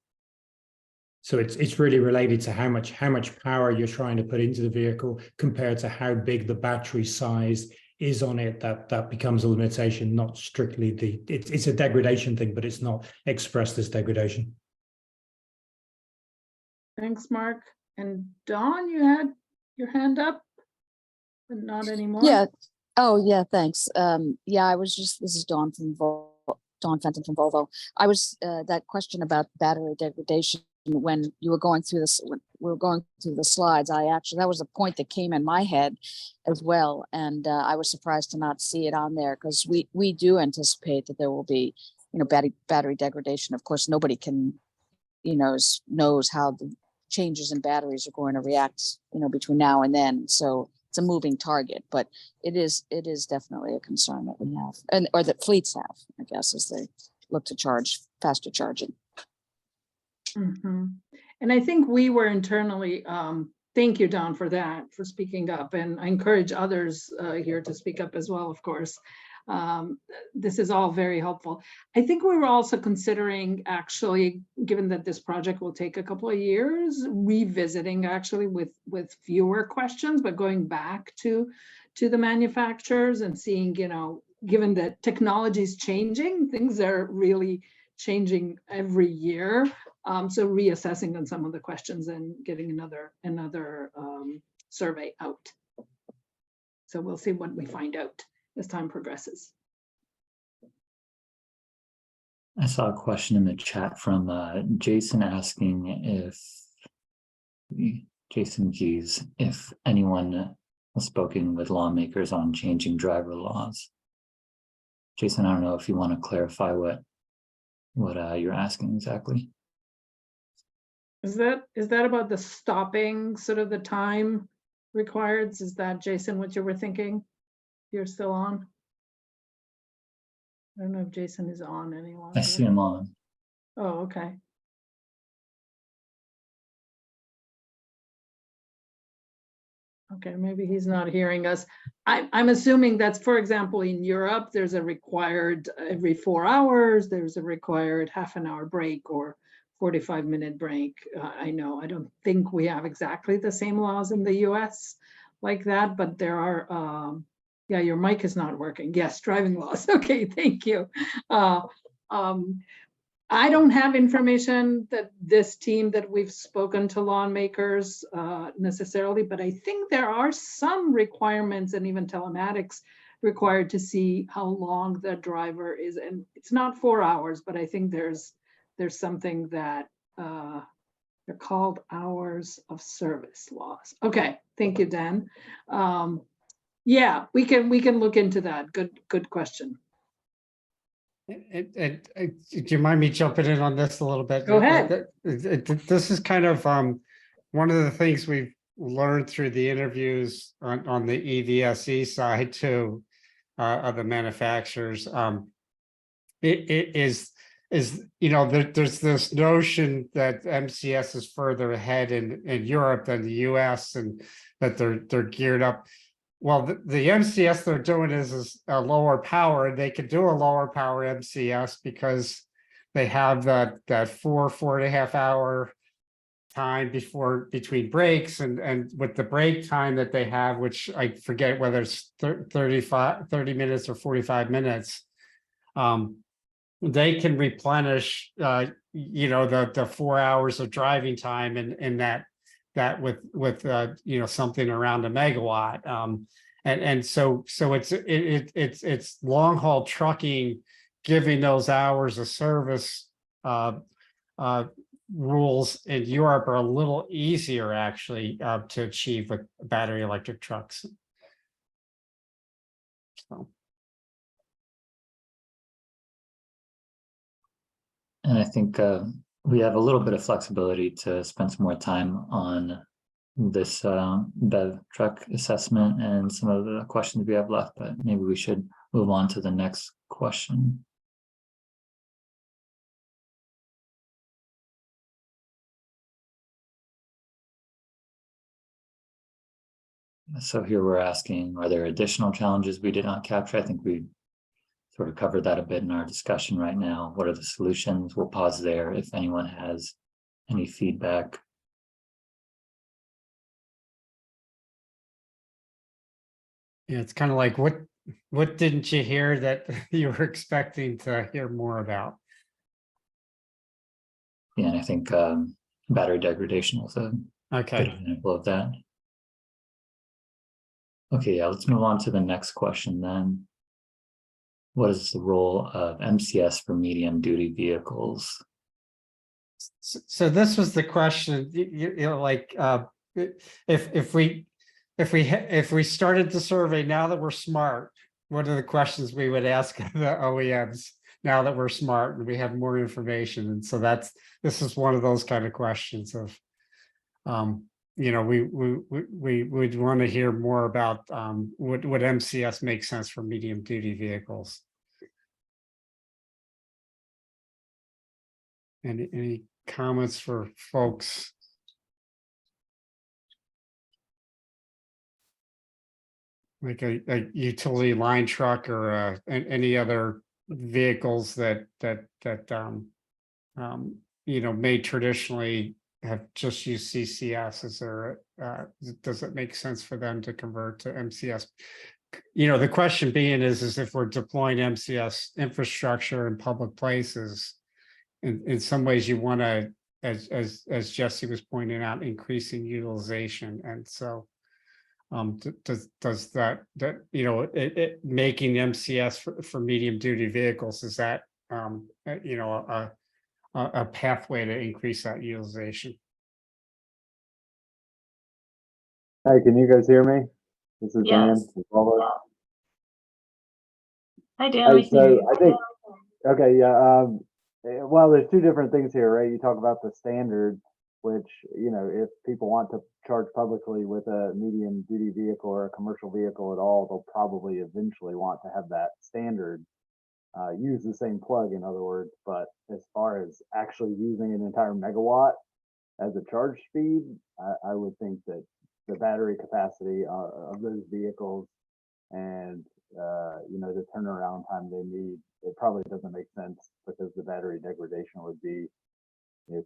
So it's really related to how much power you're trying to put into the vehicle compared to how big the battery size is on it. That becomes a limitation, not strictly it's a degradation thing, but it's not expressed as degradation.
Thanks, Mark. And Dawn, you had your hand up, but not anymore.
Yeah. Oh, yeah. Thanks. Yeah, this is Dawn Fenton from Volvo. I was that question about battery degradation when you were going through this. When we were going through the slides, that was a point that came in my head as well, and I was surprised to not see it on there, because we do anticipate that there will be, battery degradation. Of course, nobody can, knows how the changes in batteries are going to react, between now and then. So it's a moving target, but it is definitely a concern that we have, or that fleets have, I guess, as they look to charge faster charging.
Mm-hmm. And I think we were internally, thank you, Don, for speaking up. And I encourage others here to speak up as well, of course. This is all very helpful. I think we were also considering, actually, given that this project will take a couple of years, revisiting actually with fewer questions, but going back to the manufacturers and seeing, given that technology is changing, things are really changing every year. So reassessing on some of the questions and getting another survey out. So we'll see what we find out as time progresses.
I saw a question in the chat from Jason asking if anyone has spoken with lawmakers on changing driver laws. Jason, I don't know if you want to clarify what you're asking exactly.
Is that about the stopping, sort of the time required? Is that, Jason, what you were thinking? You're still on? I don't know if Jason is on any longer.
I see him on.
Oh, okay. Okay, maybe he's not hearing us. I'm assuming that's, for example, in Europe, there's a required every 4 hours, there's a required half an hour break or 45-minute break. I don't think we have exactly the same laws in the US like that, but there are, yeah, your mic is not working. Yes, driving laws. Okay, thank you. I don't have information that this team that we've spoken to lawmakers necessarily, but I think there are some requirements and even telematics required to see how long the driver is. And it's not 4 hours, but I think there's something that they're called hours of service laws. Okay, thank you, Dan. Yeah, we can look into that. Good question.
Do you mind me jumping in on this a little bit?
Go ahead.
This is kind of one of the things we've learned through the interviews on the EVSE side too, of the manufacturers. It is there's this notion that MCS is further ahead in Europe than the US, and that they're geared up. Well, the MCS they're doing is a lower power. They could do a lower power MCS because they have that 4.5 hour time between breaks, and with the break time that they have, which I forget whether it's 30 minutes or 45 minutes, they can replenish the 4 hours of driving time in that with something around a megawatt. And so it's long haul trucking giving those hours of service. Rules in Europe are a little easier actually to achieve with battery electric trucks. So.
And I think we have a little bit of flexibility to spend some more time on this BEV truck assessment and some of the questions we have left, but maybe we should move on to the next question. So here we're asking, are there additional challenges we did not capture? I think we sort of covered that a bit in our discussion right now. What are the solutions? We'll pause there if anyone has any feedback.
Yeah, it's kind of like what didn't you hear that you were expecting to hear more about?
Yeah, and I think battery degradation was a good example of that. Okay, yeah, let's move on to the next question then. What is the role of MCS for medium duty vehicles?
So this was the question, if we started the survey now that we're smart, what are the questions we would ask the OEMs now that we're smart and we have more information? And so this is one of those kind of questions of, we would want to hear more about would MCS make sense for medium duty vehicles? Any comments for folks? Like a utility line truck or any other vehicles that may traditionally have just used CCS. Is there does it make sense for them to convert to MCS? The question being is if we're deploying MCS infrastructure in public places, in some ways you want to, as Jesse was pointing out, increasing utilization. And so does that making MCS for medium duty vehicles, is that a pathway to increase that utilization?
Hey, can you guys hear me? This is
Yes.
Dan.
Hi, Dan. We
Hey,
can hear
so
you.
I think, okay, yeah. Well, there's two different things here, right? You talk about the standard, which, if people want to charge publicly with a medium duty vehicle or a commercial vehicle at all, they'll probably eventually want to have that standard use the same plug, in other words. But as far as actually using an entire megawatt as a charge speed, I would think that the battery capacity of those vehicles and the turnaround time they need, it probably doesn't make sense, because the battery degradation would be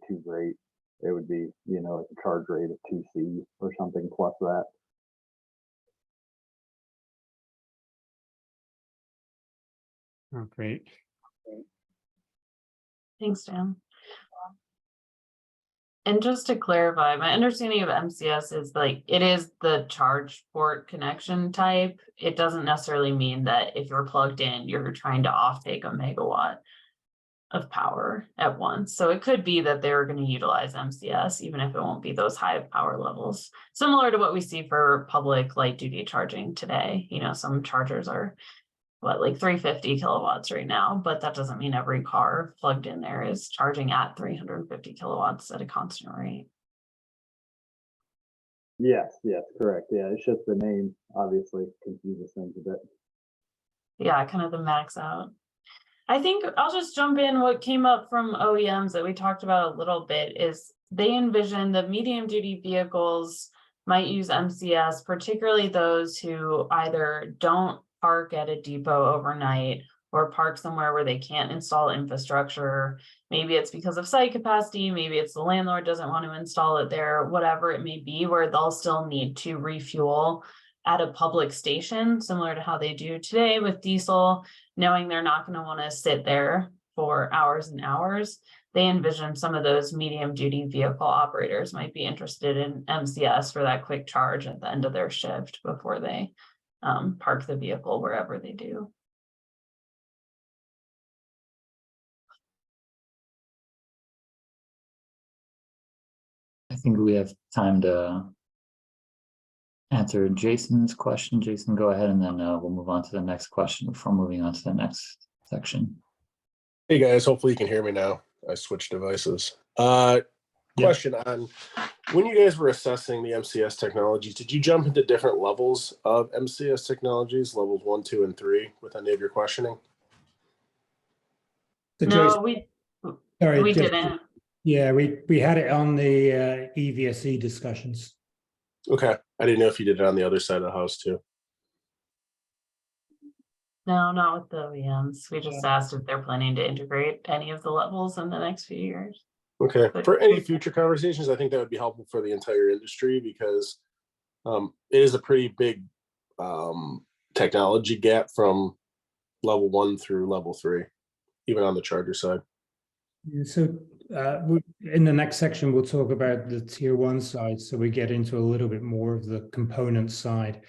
too great. It would be like a charge rate of 2C or something plus that.
Oh, great.
Thanks, Dan. And just to clarify, my understanding of MCS is it is the charge port connection type. It doesn't necessarily mean that if you're plugged in, you're trying to offtake a megawatt of power at once. So it could be that they're going to utilize MCS, even if it won't be those high power levels, similar to what we see for public light duty charging today. Some chargers are like 350 kilowatts right now, but that doesn't mean every car plugged in there is charging at 350 kilowatts at a constant rate.
Yes, correct. Yeah, it's just the name obviously confuses things a bit.
Yeah, kind of the max out. I think I'll just jump in. What came up from OEMs that we talked about a little bit is they envision the medium duty vehicles might use MCS, particularly those who either don't park at a depot overnight or park somewhere where they can't install infrastructure. Maybe it's because of site capacity, maybe it's the landlord doesn't want to install it there, whatever it may be, where they'll still need to refuel at a public station, similar to how they do today with diesel, knowing they're not going to want to sit there for hours and hours. They envision some of those medium duty vehicle operators might be interested in MCS for that quick charge at the end of their shift before they park the vehicle wherever they do.
I think we have time to answer Jason's question. Jason, go ahead, and then we'll move on to the next question before moving on to the next section.
Hey guys, hopefully you can hear me now. I switched devices. Question on when you guys were assessing the MCS technologies, did you jump into different levels of MCS technologies, levels 1, 2, and 3 with any of your questioning?
So
No,
Jason,
we didn't.
Yeah, we had it on the EVSE discussions.
Okay. I didn't know if you did it on the other side of the house too.
No, not with the OEMs. We just asked if they're planning to integrate any of the levels in the next few years.
Okay.
But
For any future conversations, I think that would be helpful for the entire industry because it is a pretty big technology gap from level 1 through level 3, even on the charger side.
Yeah, so in the next section, we'll talk about the tier 1 side. So we get into a little bit more of the component side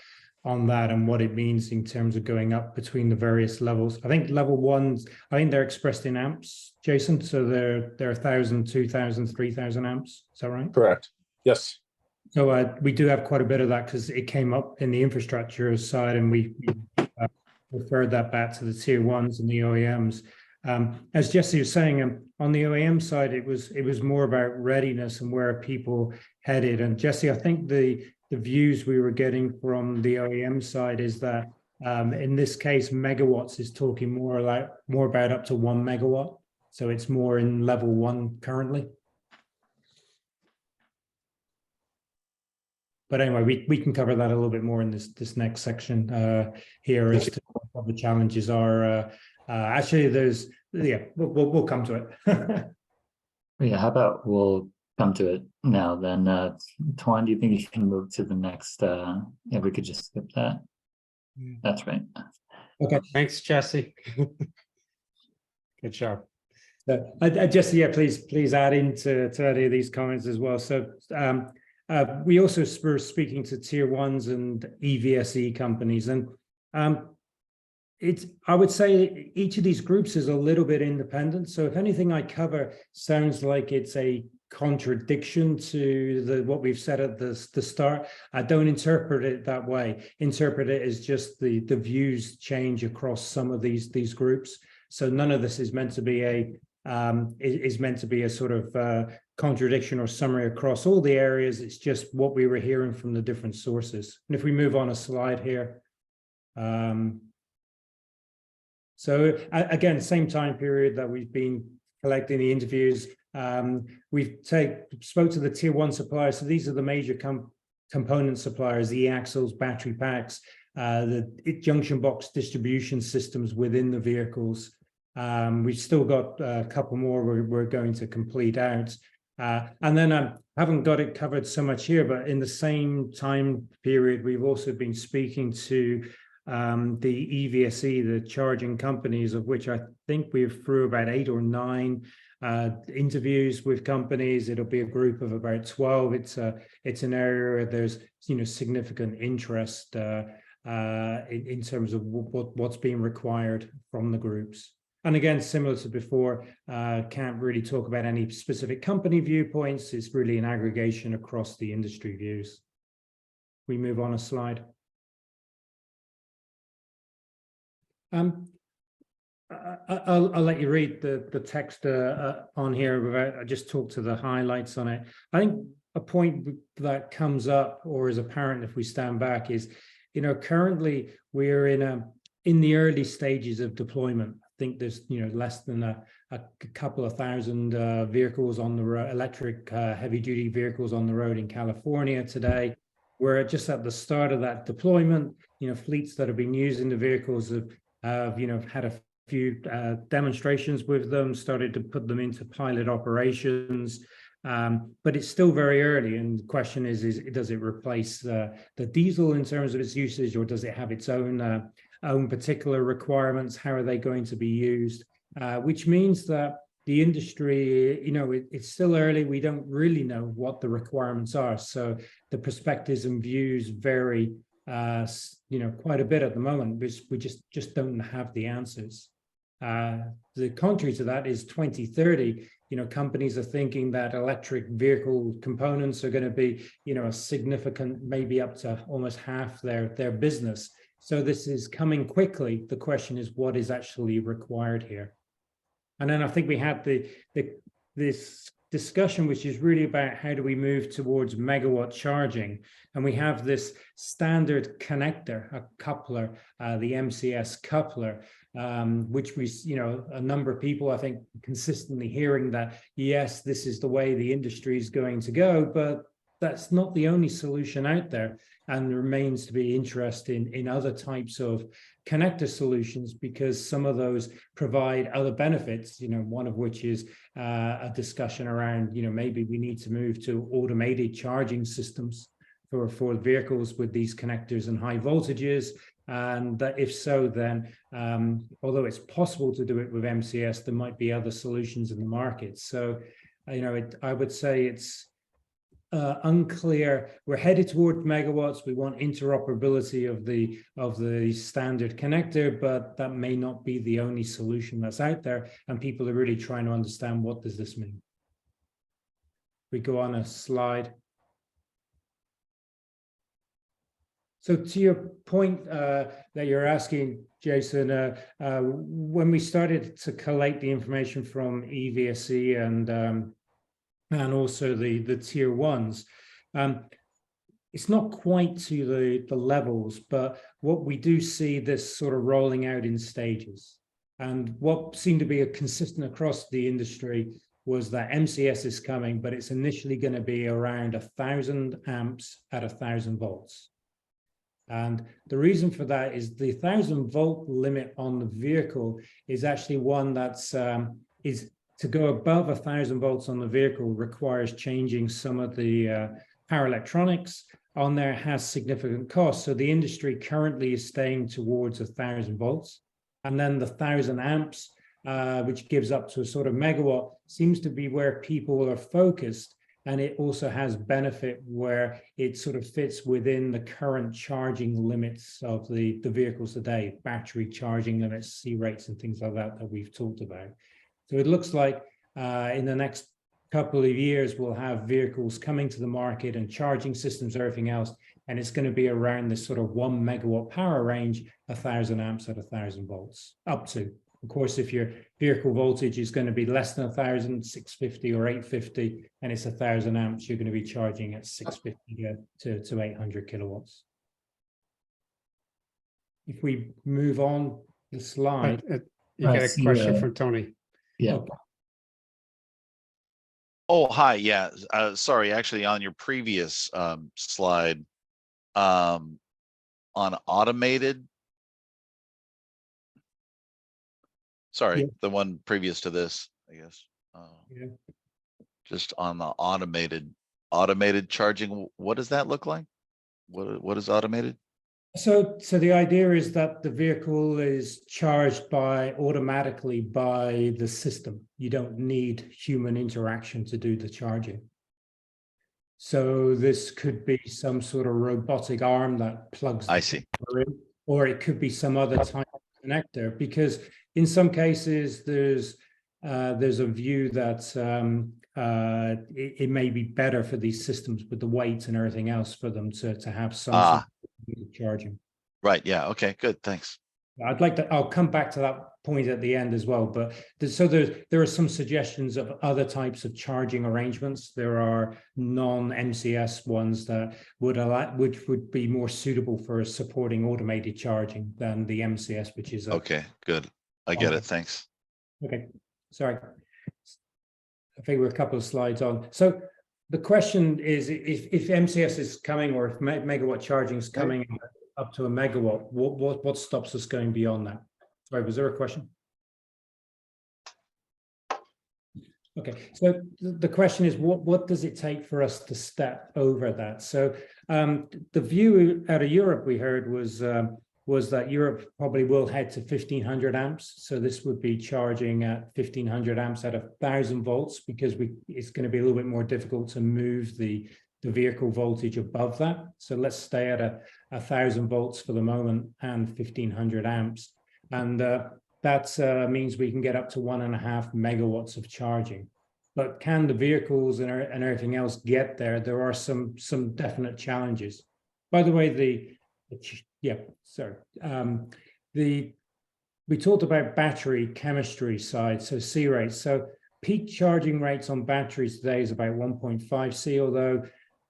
on that and what it means in terms of going up between the various levels. I think level 1s, I think they're expressed in amps, Jason. So they're 1,000, 2,000, 3,000 amps. Is that right?
Correct. Yes.
So we do have quite a bit of that because it came up in the infrastructure side, and we referred that back to the tier 1s and the OEMs. As Jesse was saying, on the OEM side, it was more about readiness and where people headed. And Jesse, I think the views we were getting from the OEM side is that in this case, megawatts is talking more about up to 1 megawatt. So it's more in level 1 currently. But anyway, we can cover that a little bit more in this next section here as to what the challenges are. Actually, we'll come to it.
Yeah, how about we'll come to it now then. Tuan, do you think you can move to the next? Yeah, we could just skip that. That's right.
Okay, thanks, Jesse. Good job.
Jesse, yeah, please add into any of these comments as well. So we also were speaking to tier 1s and EVSE companies, and I would say each of these groups is a little bit independent. So if anything I cover sounds like it's a contradiction to what we've said at the start, I don't interpret it that way. Interpret it as just the views change across some of these groups. So none of this is meant to be a sort of contradiction or summary across all the areas. It's just what we were hearing from the different sources. And if we move on a slide here. So again, same time period that we've been collecting the interviews. We've spoke to the tier 1 suppliers. So these are the major component suppliers, the axles, battery packs, the junction box distribution systems within the vehicles. We've still got a couple more we're going to complete out. And then I haven't got it covered so much here, but in the same time period, we've also been speaking to the EVSE, the charging companies, of which I think we've through about 8 or 9 interviews with companies. It'll be a group of about 12. It's an area where there's significant interest in terms of what's being required from the groups. And again, similar to before, can't really talk about any specific company viewpoints. It's really an aggregation across the industry views. We move on a slide. I'll let you read the text on here. I just talked to the highlights on it. I think a point that comes up or is apparent if we stand back is, currently we're in the early stages of deployment. I think there's less than a couple of thousand vehicles on the road, electric heavy duty vehicles on the road in California today. We're just at the start of that deployment. Fleets that have been using the vehicles have had a few demonstrations with them, started to put them into pilot operations, but it's still very early. And the question is does it replace the diesel in terms of its usage, or does it have its own particular requirements? How are they going to be used? Which means that the industry, it's still early. We don't really know what the requirements are. So the perspectives and views vary, quite a bit at the moment, because we just don't have the answers. The contrary to that is 2030. Companies are thinking that electric vehicle components are going to be, a significant, maybe up to almost half their business. So this is coming quickly. The question is, what is actually required here? And then I think we had this discussion, which is really about how do we move towards megawatt charging. And we have this standard connector, a coupler, the MCS coupler, which we, a number of people, I think, consistently hearing that, yes, this is the way the industry is going to go, but that's not the only solution out there. And there remains to be interest in other types of connector solutions, because some of those provide other benefits, one of which is a discussion around, maybe we need to move to automated charging systems for vehicles with these connectors and high voltages. And that if so, then although it's possible to do it with MCS, there might be other solutions in the market. So, I would say it's unclear. We're headed toward megawatts. We want interoperability of the standard connector, but that may not be the only solution that's out there. And people are really trying to understand, what does this mean? We go on a slide. So to your point that you're asking, Jason, when we started to collate the information from EVSE and also the tier ones, it's not quite to the levels, but what we do see this sort of rolling out in stages. And what seemed to be consistent across the industry was that MCS is coming, but it's initially going to be around 1,000 amps at 1,000 volts. And the reason for that is the 1,000 volt limit on the vehicle is actually one that's is to go above 1,000 volts on the vehicle requires changing some of the power electronics on there, has significant costs. So the industry currently is staying towards 1,000 volts. And then the 1,000 amps, which gives up to a sort of megawatt, seems to be where people are focused. And it also has benefit where it sort of fits within the current charging limits of the vehicles today, battery charging limits, C rates and things like that we've talked about. So it looks like in the next couple of years, we'll have vehicles coming to the market and charging systems, everything else. And it's going to be around this sort of 1 megawatt power range, 1,000 amps at 1,000 volts up to. Of course, if your vehicle voltage is going to be less than 1,000, 650 or 850, and it's 1,000 amps, you're going to be charging at 650 to 800 kilowatts. If we move on the slide.
You get a question from Tony.
Yeah.
Okay.
Oh, hi. Yeah. Sorry, actually on your previous slide on automated. Sorry,
Yeah.
the one previous to this, I guess.
Yeah.
Just on the automated charging, what does that look like? What is automated?
So the idea is that the vehicle is charged automatically by the system. You don't need human interaction to do the charging. So this could be some sort of robotic arm that plugs
I see.
in, or it could be some other type of connector, because in some cases there's a view that it may be better for these systems with the weight and everything else for them to have some sort of charging.
Right. Yeah. Okay. Good. Thanks.
I'd like to, I'll come back to that point at the end as well, but there are some suggestions of other types of charging arrangements. There are non-MCS ones that would allow, which would be more suitable for supporting automated charging than the MCS, which is
Okay, good. I get it. Thanks.
Okay, sorry. I think we're a couple of slides on. So the question is, if MCS is coming, or if megawatt charging is coming up to a megawatt, what stops us going beyond that? Sorry, was there a question? Okay, so the question is, what does it take for us to step over that? So the view out of Europe we heard was that Europe probably will head to 1500 amps. So this would be charging at 1500 amps at 1000 volts, because it's going to be a little bit more difficult to move the vehicle voltage above that. So let's stay at 1000 volts for the moment and 1500 amps. And that means we can get up to 1.5 megawatts of charging. But can the vehicles and everything else get there? There are some definite challenges. By the way, we talked about battery chemistry side, so C rates. So peak charging rates on batteries today is about 1.5 C, although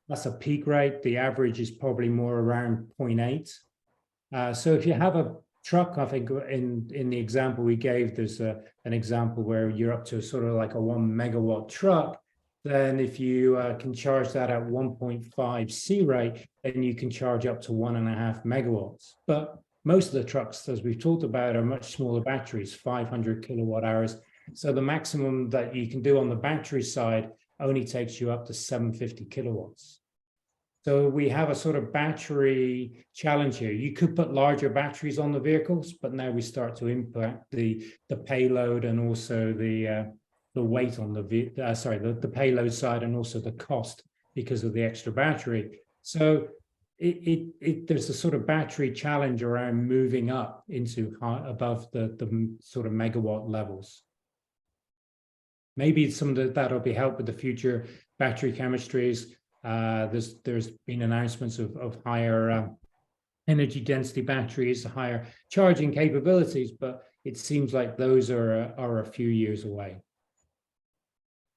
that's a peak rate. The average is probably more around 0.8. So if you have a truck, I think in the example we gave, there's an example where you're up to sort of like a 1 megawatt truck. Then if you can charge that at 1.5 C rate, then you can charge up to 1.5 megawatts. But most of the trucks, as we've talked about, are much smaller batteries, 500 kilowatt hours. So the maximum that you can do on the battery side only takes you up to 750 kilowatts. So we have a sort of battery challenge here. You could put larger batteries on the vehicles, but now we start to impact the payload and also the weight on the payload side, and also the cost because of the extra battery. So there's a sort of battery challenge around moving up into above the sort of megawatt levels. Maybe some of that'll be helped with the future battery chemistries. There's been announcements of higher energy density batteries, higher charging capabilities, but it seems like those are a few years away.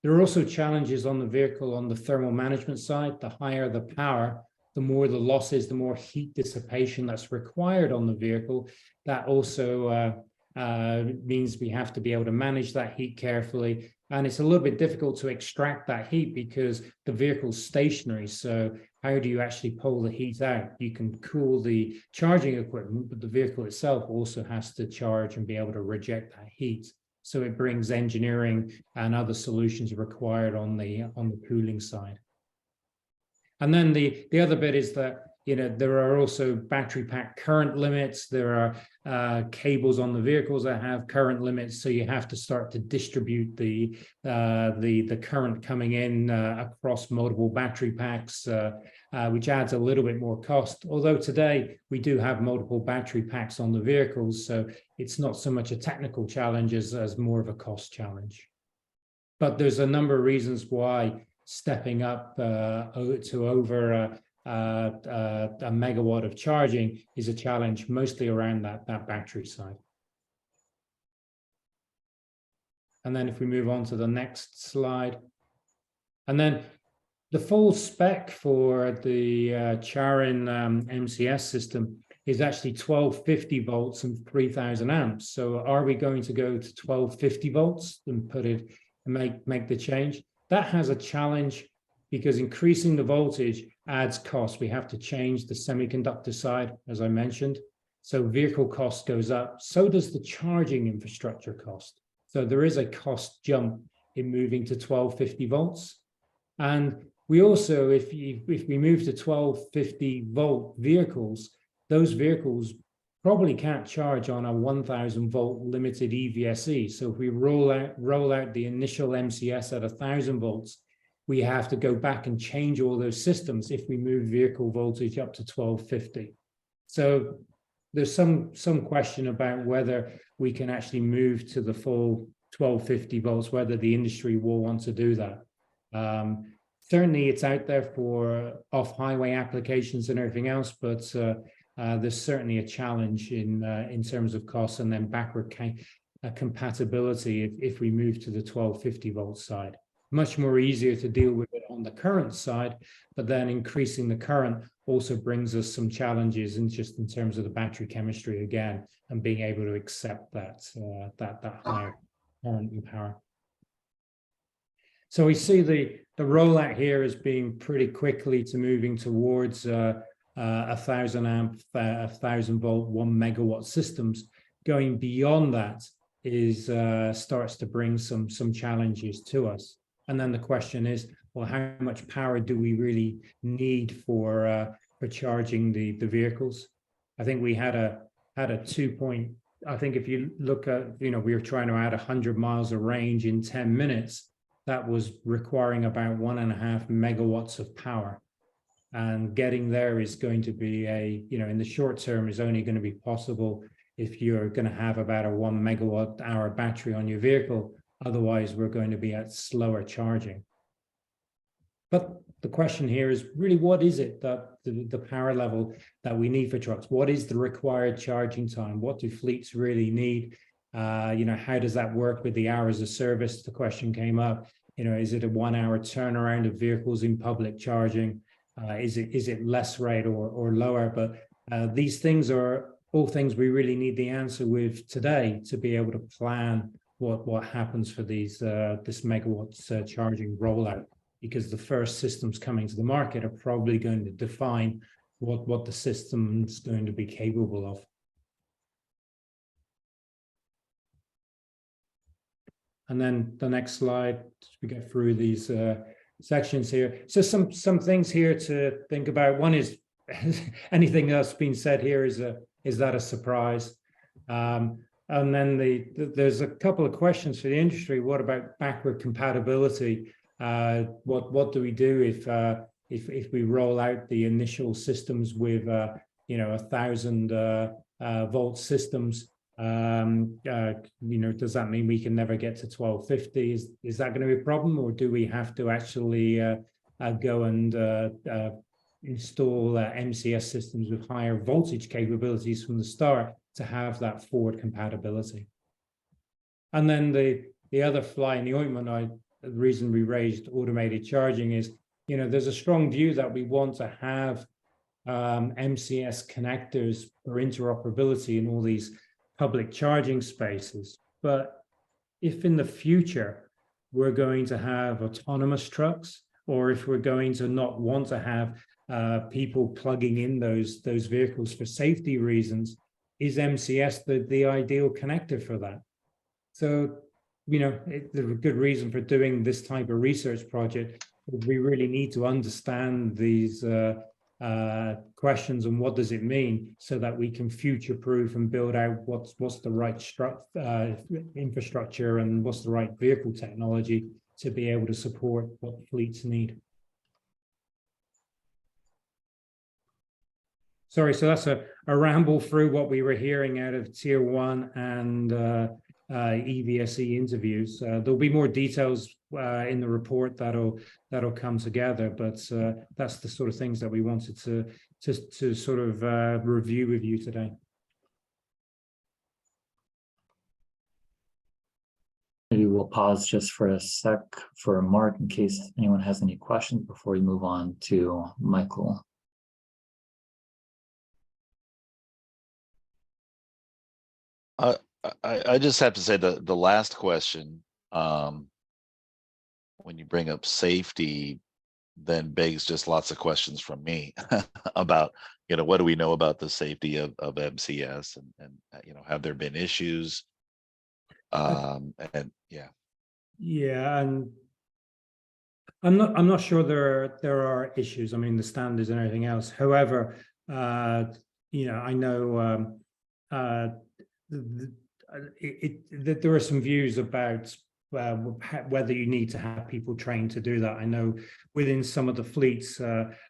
There are also challenges on the vehicle on the thermal management side. The higher the power, the more the losses, the more heat dissipation that's required on the vehicle. That also means we have to be able to manage that heat carefully. And it's a little bit difficult to extract that heat because the vehicle's stationary. So how do you actually pull the heat out? You can cool the charging equipment, but the vehicle itself also has to charge and be able to reject that heat. So it brings engineering and other solutions required on the cooling side. And then the other bit is that, you know, there are also battery pack current limits. There are cables on the vehicles that have current limits, so you have to start to distribute the current coming in across multiple battery packs, which adds a little bit more cost. Although today we do have multiple battery packs on the vehicles, so it's not so much a technical challenge as more of a cost challenge. But there's a number of reasons why stepping up to over a megawatt of charging is a challenge, mostly around that battery side. And then if we move on to the next slide, and then the full spec for the Charin MCS system is actually 1250 volts and 3000 amps. So are we going to go to 1250 volts and put it and make the change? That has a challenge because increasing the voltage adds cost. We have to change the semiconductor side, as I mentioned. So vehicle cost goes up. So does the charging infrastructure cost. So there is a cost jump in moving to 1250 volts. And we also, if we move to 1250 volt vehicles, those vehicles probably can't charge on a 1000 volt limited EVSE. So if we roll out the initial MCS at 1000 volts, we have to go back and change all those systems if we move vehicle voltage up to 1250. So there's some question about whether we can actually move to the full 1250 volts, whether the industry will want to do that. Certainly it's out there for off-highway applications and everything else, but there's certainly a challenge in terms of costs and then backward compatibility if we move to the 1250 volt side. Much more easier to deal with it on the current side, but then increasing the current also brings us some challenges in just in terms of the battery chemistry again, and being able to accept that higher current and power. So we see the rollout here as being pretty quickly to moving towards 1,000 amp, 1,000 volt, 1 megawatt systems. Going beyond that is starts to bring some challenges to us. And then the question is, well, how much power do we really need for charging the vehicles? I think we had a 2 I think if you look at, we were trying to add 100 miles of range in 10 minutes, that was requiring about 1.5 megawatts of power. And getting there is going to be in the short term is only going to be possible if you're going to have about a 1 megawatt hour battery on your vehicle. Otherwise, we're going to be at slower charging. But the question here is really, what is it that the power level that we need for trucks? What is the required charging time? What do fleets really need? How does that work with the hours of service? The question came up. Is it a 1 hour turnaround of vehicles in public charging? Is it less rate or lower? But these things are all things we really need the answer with today to be able to plan what happens for these this megawatts charging rollout, because the first systems coming to the market are probably going to define what the system's going to be capable of. And then the next slide, as we get through these sections here. So some things here to think about. One is anything that's been said here is that a surprise? And then there's a couple of questions for the industry. What about backward compatibility? What do we do if we roll out the initial systems with 1,000 volt systems? Does that mean we can never get to 1250? Is that going to be a problem, or do we have to actually go and install MCS systems with higher voltage capabilities from the start to have that forward compatibility? And then the other fly in the ointment, the reason we raised automated charging is, there's a strong view that we want to have MCS connectors for interoperability in all these public charging spaces. But if in the future we're going to have autonomous trucks, or if we're going to not want to have people plugging in those vehicles for safety reasons, is MCS the ideal connector for that? So, the good reason for doing this type of research project is we really need to understand these questions and what does it mean, so that we can future-proof and build out what's the right infrastructure and what's the right vehicle technology to be able to support what fleets need. Sorry, so that's a ramble through what we were hearing out of Tier 1 and EVSE interviews. There'll be more details in the report that'll come together, but that's the sort of things that we wanted to sort of review with you today.
Maybe we'll pause just for a sec for Mark in case anyone has any questions before we move on to Michael.
I just have to say the last question, when you bring up safety, then begs just lots of questions from me about, what do we know about the safety of MCS and have there been issues? And yeah.
Yeah, and I'm not sure there are issues. I mean, the standards and everything else. However, I know that there are some views about whether you need to have people trained to do that. I know within some of the fleets,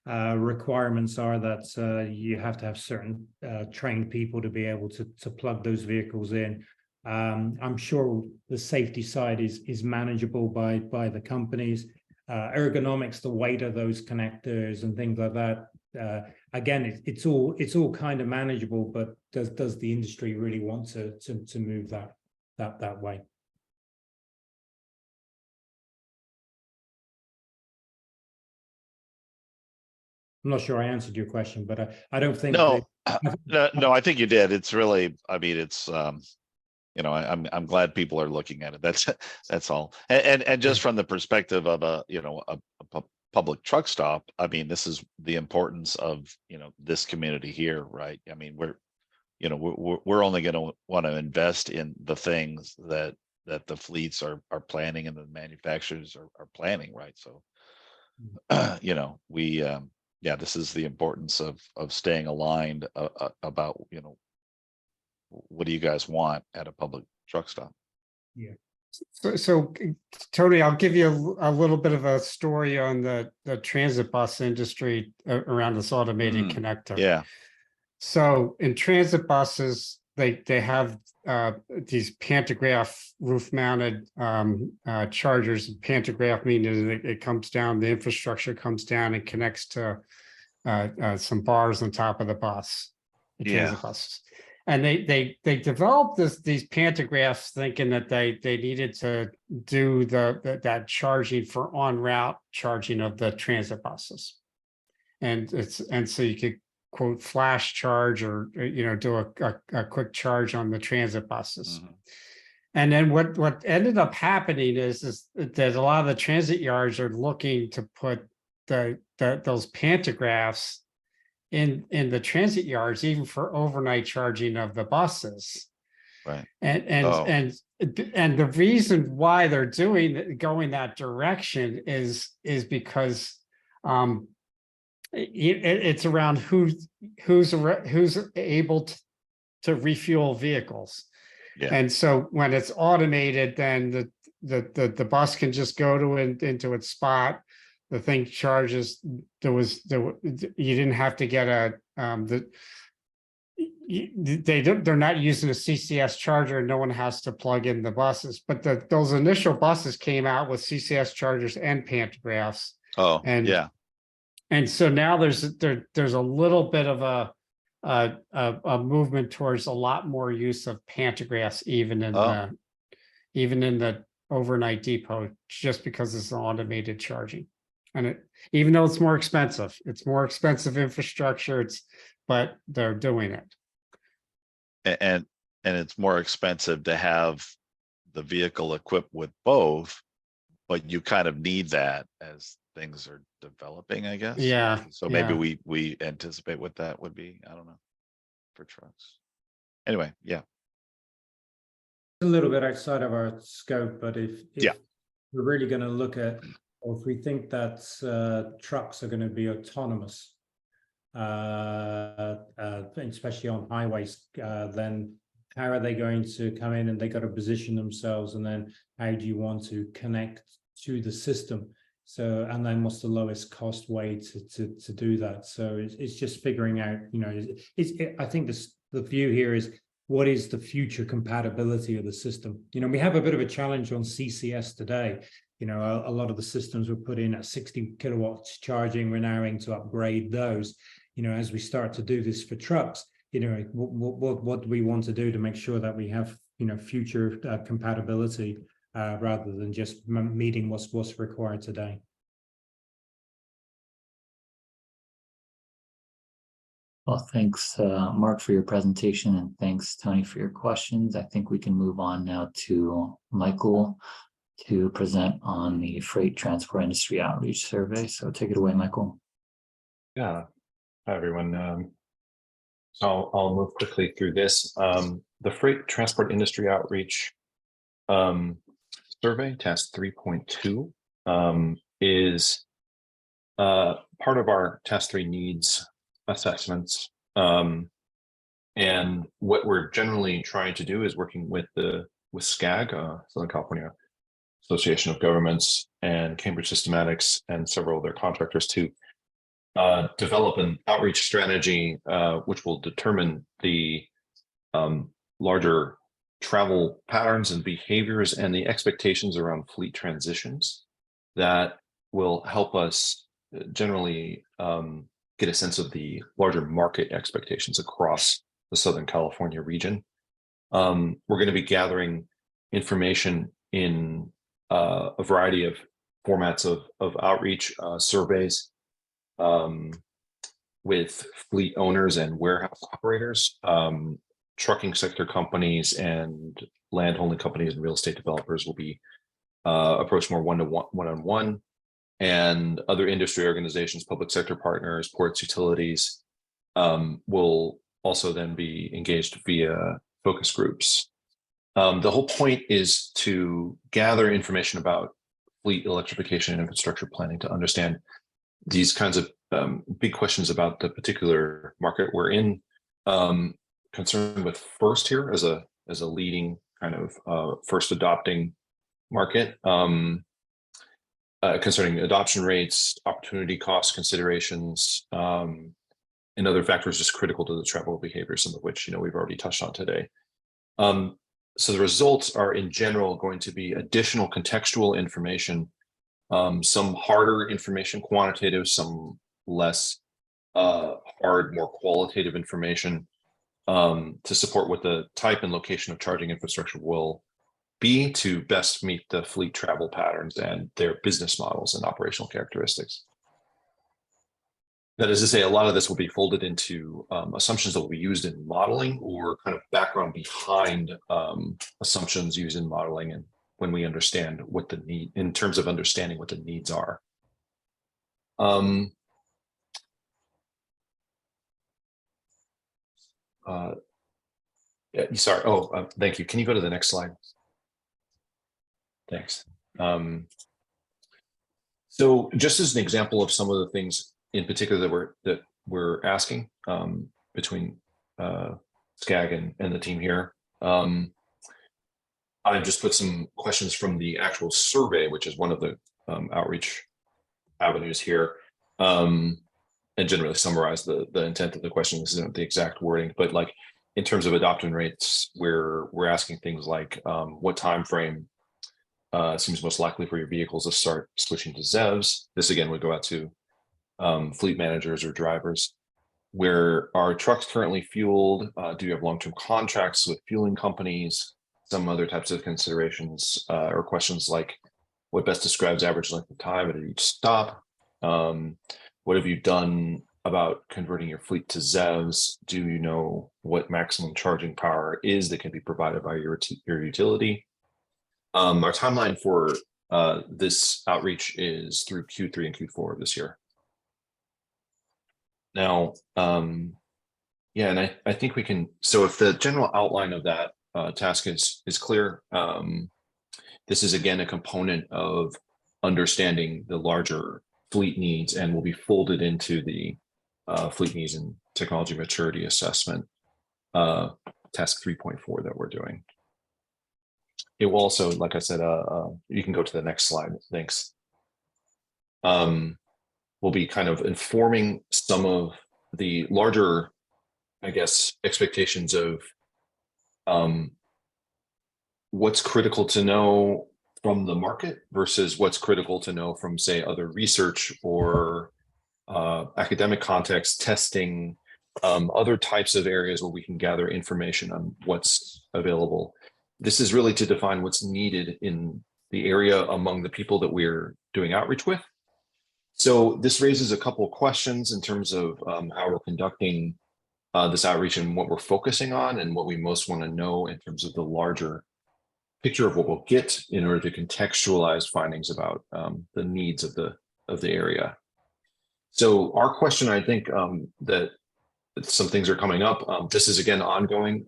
requirements are that you have to have certain trained people to be able to plug those vehicles in. I'm sure the safety side is manageable by the companies. Ergonomics, the weight of those connectors and things like that, again, it's all kind of manageable, but does the industry really want to move that way? I'm not sure I answered your question, but I don't think
No, no, I think you did. It's really, I mean, it's, you know, I'm glad people are looking at it. That's all. And just from the perspective of a, you know, a public truck stop, I mean, this is the importance of, you know, this community here, right? I mean, we're only going to want to invest in the things that the fleets are planning and the manufacturers are planning, right? So, you know, yeah, this is the importance of staying aligned about, you know, what do you guys want at a public truck stop?
Yeah.
So Tony, I'll give you a little bit of a story on the transit bus industry around this automated connector.
Yeah.
So in transit buses, they have these pantograph roof mounted chargers. Pantograph meaning it comes down, the infrastructure comes down and connects to some bars on top of the bus, the transit buses. And they developed these pantographs thinking that they needed to do that charging for en route charging of the transit buses, and so you could quote flash charge or you know do a quick charge on the transit buses. And then what ended up happening is that a lot of the transit yards are looking to put those pantographs in the transit yards, even for overnight charging of the buses.
Right.
And the reason why they're going that direction is because it's around who's able to refuel vehicles.
Yeah.
And so when it's automated, then the bus can just go into its spot. The thing charges. You didn't have to get they're not using a CCS charger. No one has to plug in the buses. But those initial buses came out with CCS chargers and pantographs.
Oh, yeah.
And so now there's a little bit of a movement towards a lot more use of pantographs, even in the overnight depot, just because it's automated charging. And even though it's more expensive infrastructure, but they're doing it.
And it's more expensive to have the vehicle equipped with both, but you kind of need that as things are developing, I guess.
Yeah.
So maybe we anticipate what that would be. I don't know, for trucks. Anyway, yeah.
A little bit outside of our scope, but if we're really going to look at, or if we think that trucks are going to be autonomous, especially on highways, then how are they going to come in and they got to position themselves, and then how do you want to connect to the system? So, and then what's the lowest cost way to do that? So it's just figuring out, you know, I think the view here is, what is the future compatibility of the system? You know, we have a bit of a challenge on CCS today. You know, a lot of the systems were put in at 60 kilowatts charging. We're now aiming to upgrade those. You know, as we start to do this for trucks, you know, what do we want to do to make sure that we have, you know, future compatibility rather than just meeting what's required today?
Well, thanks, Mark, for your presentation, and thanks, Tony, for your questions. I think we can move on now to Michael to present on the Freight Transport Industry Outreach Survey. So take it away, Michael.
Yeah. Hi, everyone. So I'll move quickly through this. The Freight Transport Industry Outreach Survey, Task 3.2, is part of our Task 3 needs assessments. And what we're generally trying to do is working with SCAG, Southern California Association of Governments, and Cambridge Systematics, and several of their contractors to develop an outreach strategy, which will determine the larger travel patterns and behaviors and the expectations around fleet transitions that will help us generally get a sense of the larger market expectations across the Southern California region. We're going to be gathering information in a variety of formats of outreach, surveys with fleet owners and warehouse operators, trucking sector companies and land holding companies and real estate developers will be approached more one-on-one, and other industry organizations, public sector partners, ports, utilities will also then be engaged via focus groups. The whole point is to gather information about fleet electrification and infrastructure planning to understand these kinds of big questions about the particular market we're in. Concerned with first here as a leading kind of first adopting market, concerning adoption rates, opportunity cost considerations, and other factors just critical to the travel behavior, some of which we've already touched on today. So the results are in general going to be additional contextual information, some harder information, quantitative, some less hard, more qualitative information to support what the type and location of charging infrastructure will be to best meet the fleet travel patterns and their business models and operational characteristics. That is to say, a lot of this will be folded into assumptions that will be used in modeling, or kind of background behind assumptions used in modeling, and when we understand what the need, in terms of understanding what the needs are. Sorry. Oh, thank you. Can you go to the next slide? Thanks. So just as an example of some of the things in particular that we're asking between SCAG and the team here, I've just put some questions from the actual survey, which is one of the outreach avenues here, and generally summarize the intent of the question. This isn't the exact wording, but like in terms of adoption rates, we're asking things like what time frame seems most likely for your vehicles to start switching to ZEVs. This again would go out to fleet managers or drivers. Where are trucks currently fueled? Do you have long-term contracts with fueling companies? Some other types of considerations or questions like what best describes average length of time at each stop? What have you done about converting your fleet to ZEVs? Do you know what maximum charging power is that can be provided by your utility? Our timeline for this outreach is through Q3 and Q4 of this year. Now, yeah, and I think we can, so if the general outline of that task is clear, this is again a component of understanding the larger fleet needs and will be folded into the fleet needs and technology maturity assessment task 3.4 that we're doing. It will also, like I said, you can go to the next slide. Thanks. We'll be kind of informing some of the larger, I guess, expectations of what's critical to know from the market versus what's critical to know from, say, other research or academic context, testing, other types of areas where we can gather information on what's available. This is really to define what's needed in the area among the people that we're doing outreach with. So this raises a couple of questions in terms of how we're conducting this outreach and what we're focusing on and what we most want to know in terms of the larger picture of what we'll get in order to contextualize findings about the needs of the area. So our question, I think that some things are coming up. This is again ongoing.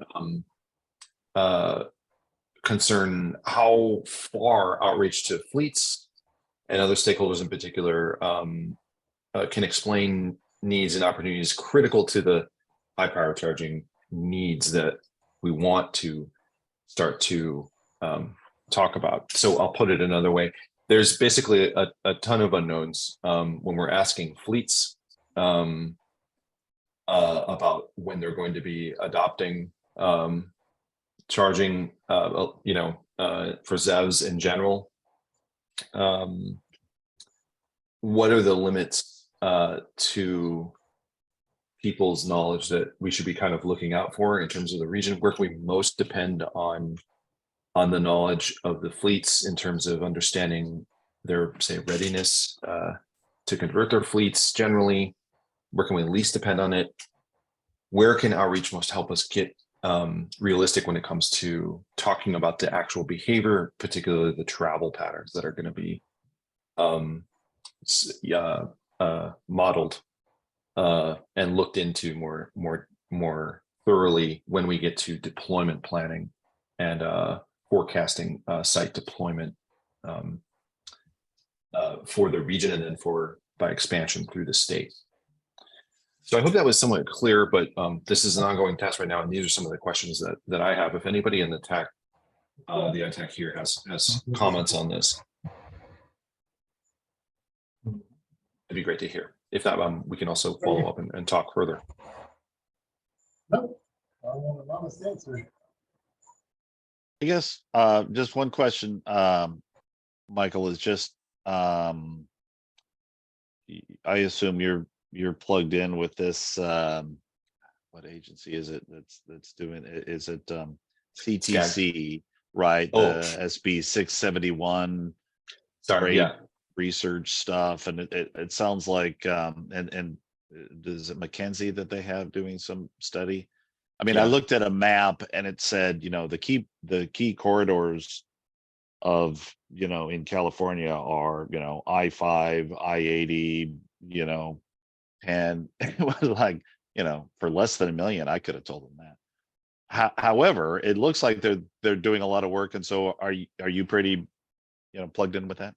Concern how far outreach to fleets and other stakeholders in particular can explain needs and opportunities critical to the high power charging needs that we want to start to talk about. So I'll put it another way. There's basically a ton of unknowns when we're asking fleets about when they're going to be adopting charging, for ZEVs in general. What are the limits to people's knowledge that we should be kind of looking out for in terms of the region? Where can we most depend on the knowledge of the fleets in terms of understanding their, say, readiness to convert their fleets generally? Where can we least depend on it? Where can outreach most help us get realistic when it comes to talking about the actual behavior, particularly the travel patterns that are going to be modeled and looked into more thoroughly when we get to deployment planning and forecasting site deployment for the region and then by expansion through the state. So I hope that was somewhat clear, but this is an ongoing task right now, and these are some of the questions that I have. If anybody in the ITAC here has comments on this, it'd be great to hear. If not, we can also follow up and talk further.
Nope. I want an honest answer.
I guess just one question, Michael, is just I assume you're plugged in with this. What agency is it that's doing it? Is it CTC, right?
Oh.
SB 671.
Sorry, yeah.
Research stuff, and it sounds like and is it McKenzie that they have doing some study? I mean,
Yeah.
I looked at a map and it said, the key corridors of, in California are, I-5, I-80, and it was like, for less than $1 million, I could have told them that. However, it looks like they're doing a lot of work. And so are you pretty, plugged in with that?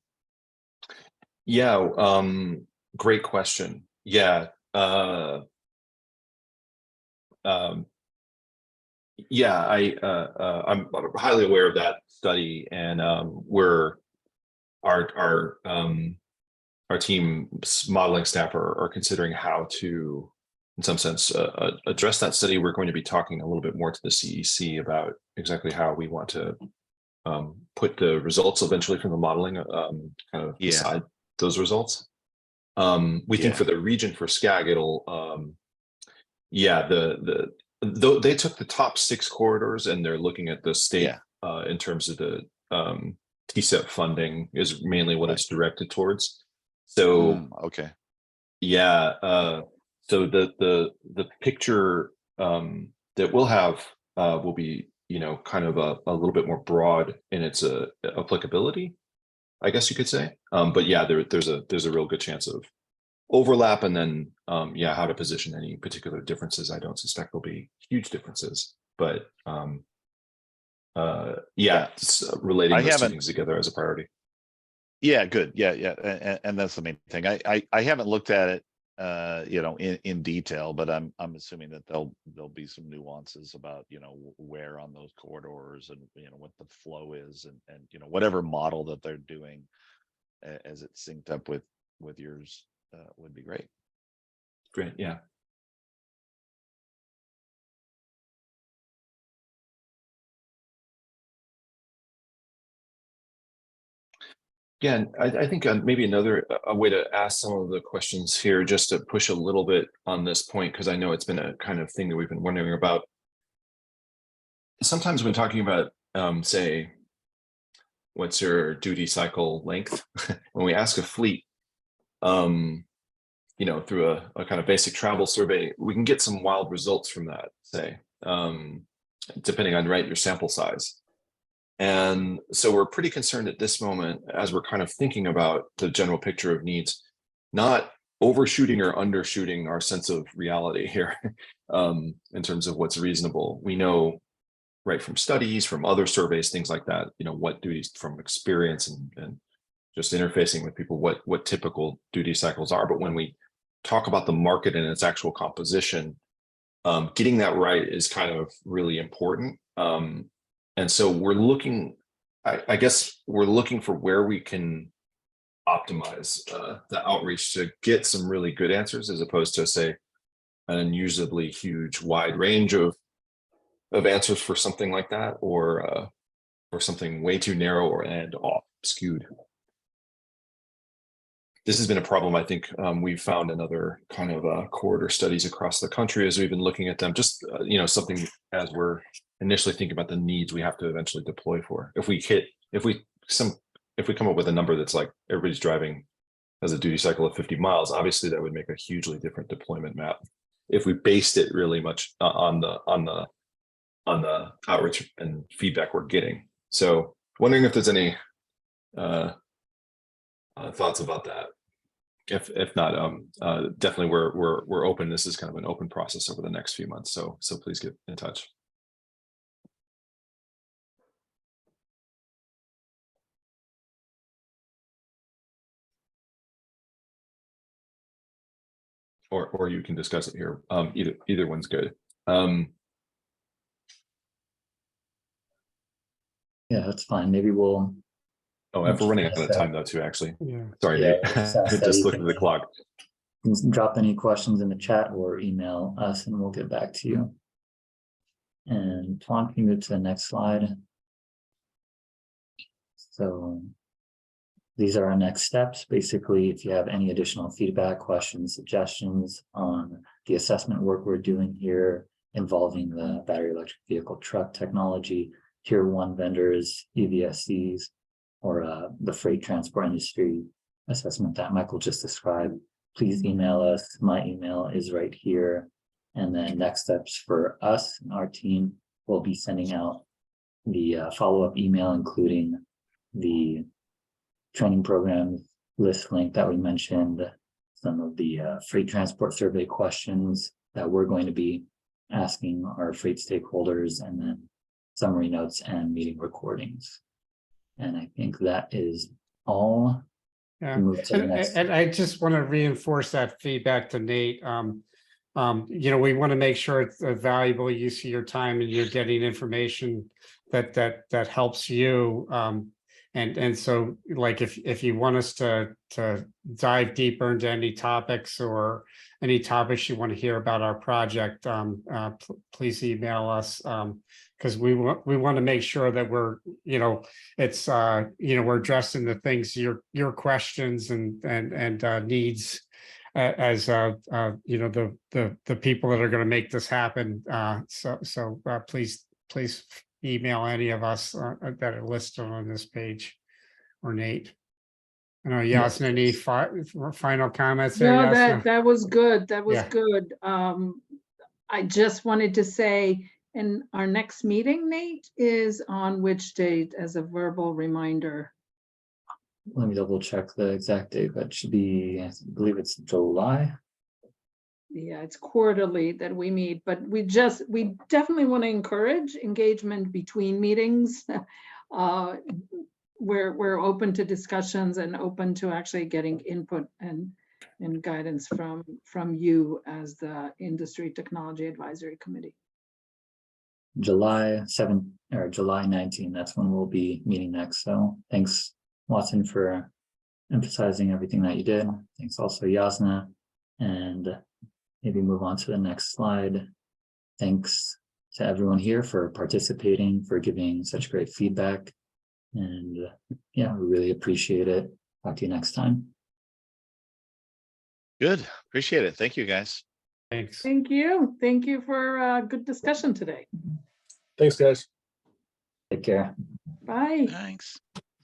Yeah, great question. Yeah. Yeah, I'm highly aware of that study, and our team's modeling staff are considering how to, in some sense, address that study. We're going to be talking a little bit more to the CEC about exactly how we want to put the results eventually from the modeling kind of beside those results. We think for the region, for SCAG, it'll they took the top 6 corridors and they're looking at the state in terms of the TCEP funding is mainly what it's directed towards. So so the picture that we'll have will be kind of a little bit more broad in its applicability, I guess you could say. But yeah, there's a real good chance of overlap, and then how to position any particular differences. I don't suspect there'll be huge differences, but it's relating those two things together as a priority.
Yeah, good. Yeah. And that's the main thing. I haven't looked at it in detail, but I'm assuming that there'll be some nuances about where on those corridors and what the flow is, and whatever model that they're doing as it's synced up with yours would be great.
Great, yeah. Yeah, and I think maybe another way to ask some of the questions here, just to push a little bit on this point, because I know it's been a kind of thing that we've been wondering about. Sometimes when talking about, say, what's your duty cycle length, when we ask a fleet, through a kind of basic travel survey, we can get some wild results from that, say, depending on your sample size. And so we're pretty concerned at this moment, as we're kind of thinking about the general picture of needs, not overshooting or undershooting our sense of reality here in terms of what's reasonable. We know, right, from studies, from other surveys, things like that, what duties, from experience and just interfacing with people, what typical duty cycles are. But when we talk about the market and its actual composition, getting that right is kind of really important. And so we're looking, I guess we're looking for where we can optimize the outreach to get some really good answers, as opposed to, say, an unusually huge wide range of answers for something like that, or something way too narrow and off skewed. this has been a problem. I think we've found in other kind of corridor studies across the country as we've been looking at them. Just something as we're initially thinking about the needs we have to eventually deploy for. If we come up with a number that's like everybody's driving has a duty cycle of 50 miles, obviously that would make a hugely different deployment map. If we based it really much on the outreach and feedback we're getting. So wondering if there's any thoughts about that. If not, definitely we're open. This is kind of an open process over the next few months. So please get in touch. Or you can discuss it here. Either one's good.
Yeah, that's fine. Maybe we'll.
Oh, if we're running out of time though, too. Actually,
Yeah.
sorry,
Yeah,
Nate. Just looked at the clock.
You can drop any questions in the chat or email us, and we'll get back to you. And Tuan, can you move to the next slide? So these are our next steps. Basically, if you have any additional feedback, questions, suggestions on the assessment work we're doing here involving the battery electric vehicle truck technology, tier 1 vendors, EVSCs, or the freight transport industry assessment that Michael just described, please email us. My email is right here. And then next steps for us and our team will be sending out the follow-up email, including the training program list link that we mentioned, some of the freight transport survey questions that we're going to be asking our freight stakeholders, and then summary notes and meeting recordings. And I think that is all.
Yeah,
Move to the next.
and I just want to reinforce that feedback to Nate. We want to make sure it's a valuable use of your time and you're getting information that helps you. And so, like, if you want us to dive deeper into any topics or any topics you want to hear about our project, please email us, because we want to make sure that we're we're addressing the things, your questions and needs as the people that are going to make this happen. So please email any of us that are listed on this page, or Nate. I know, Yasna, any final comments there?
No,
Yasna?
that was good. That was
Yeah.
good. I just wanted to say, and our next meeting, Nate, is on which date, as a verbal reminder?
Let me double check the exact date, but it should be, I believe it's July.
Yeah, it's quarterly that we meet, but we definitely want to encourage engagement between meetings. We're open to discussions and open to actually getting input and guidance from you as the Industry Technology Advisory Committee.
July 7th or July 19th, that's when we'll be meeting next. So thanks, Watson, for emphasizing everything that you did. Thanks also, Yasna. And maybe move on to the next slide. Thanks to everyone here for participating, for giving such great feedback. And yeah, we really appreciate it. Talk to you next time.
Good. Appreciate it. Thank you, guys.
Thanks.
Thank you. Thank you for a good discussion today.
Thanks, guys.
Take care.
Bye.
Thanks.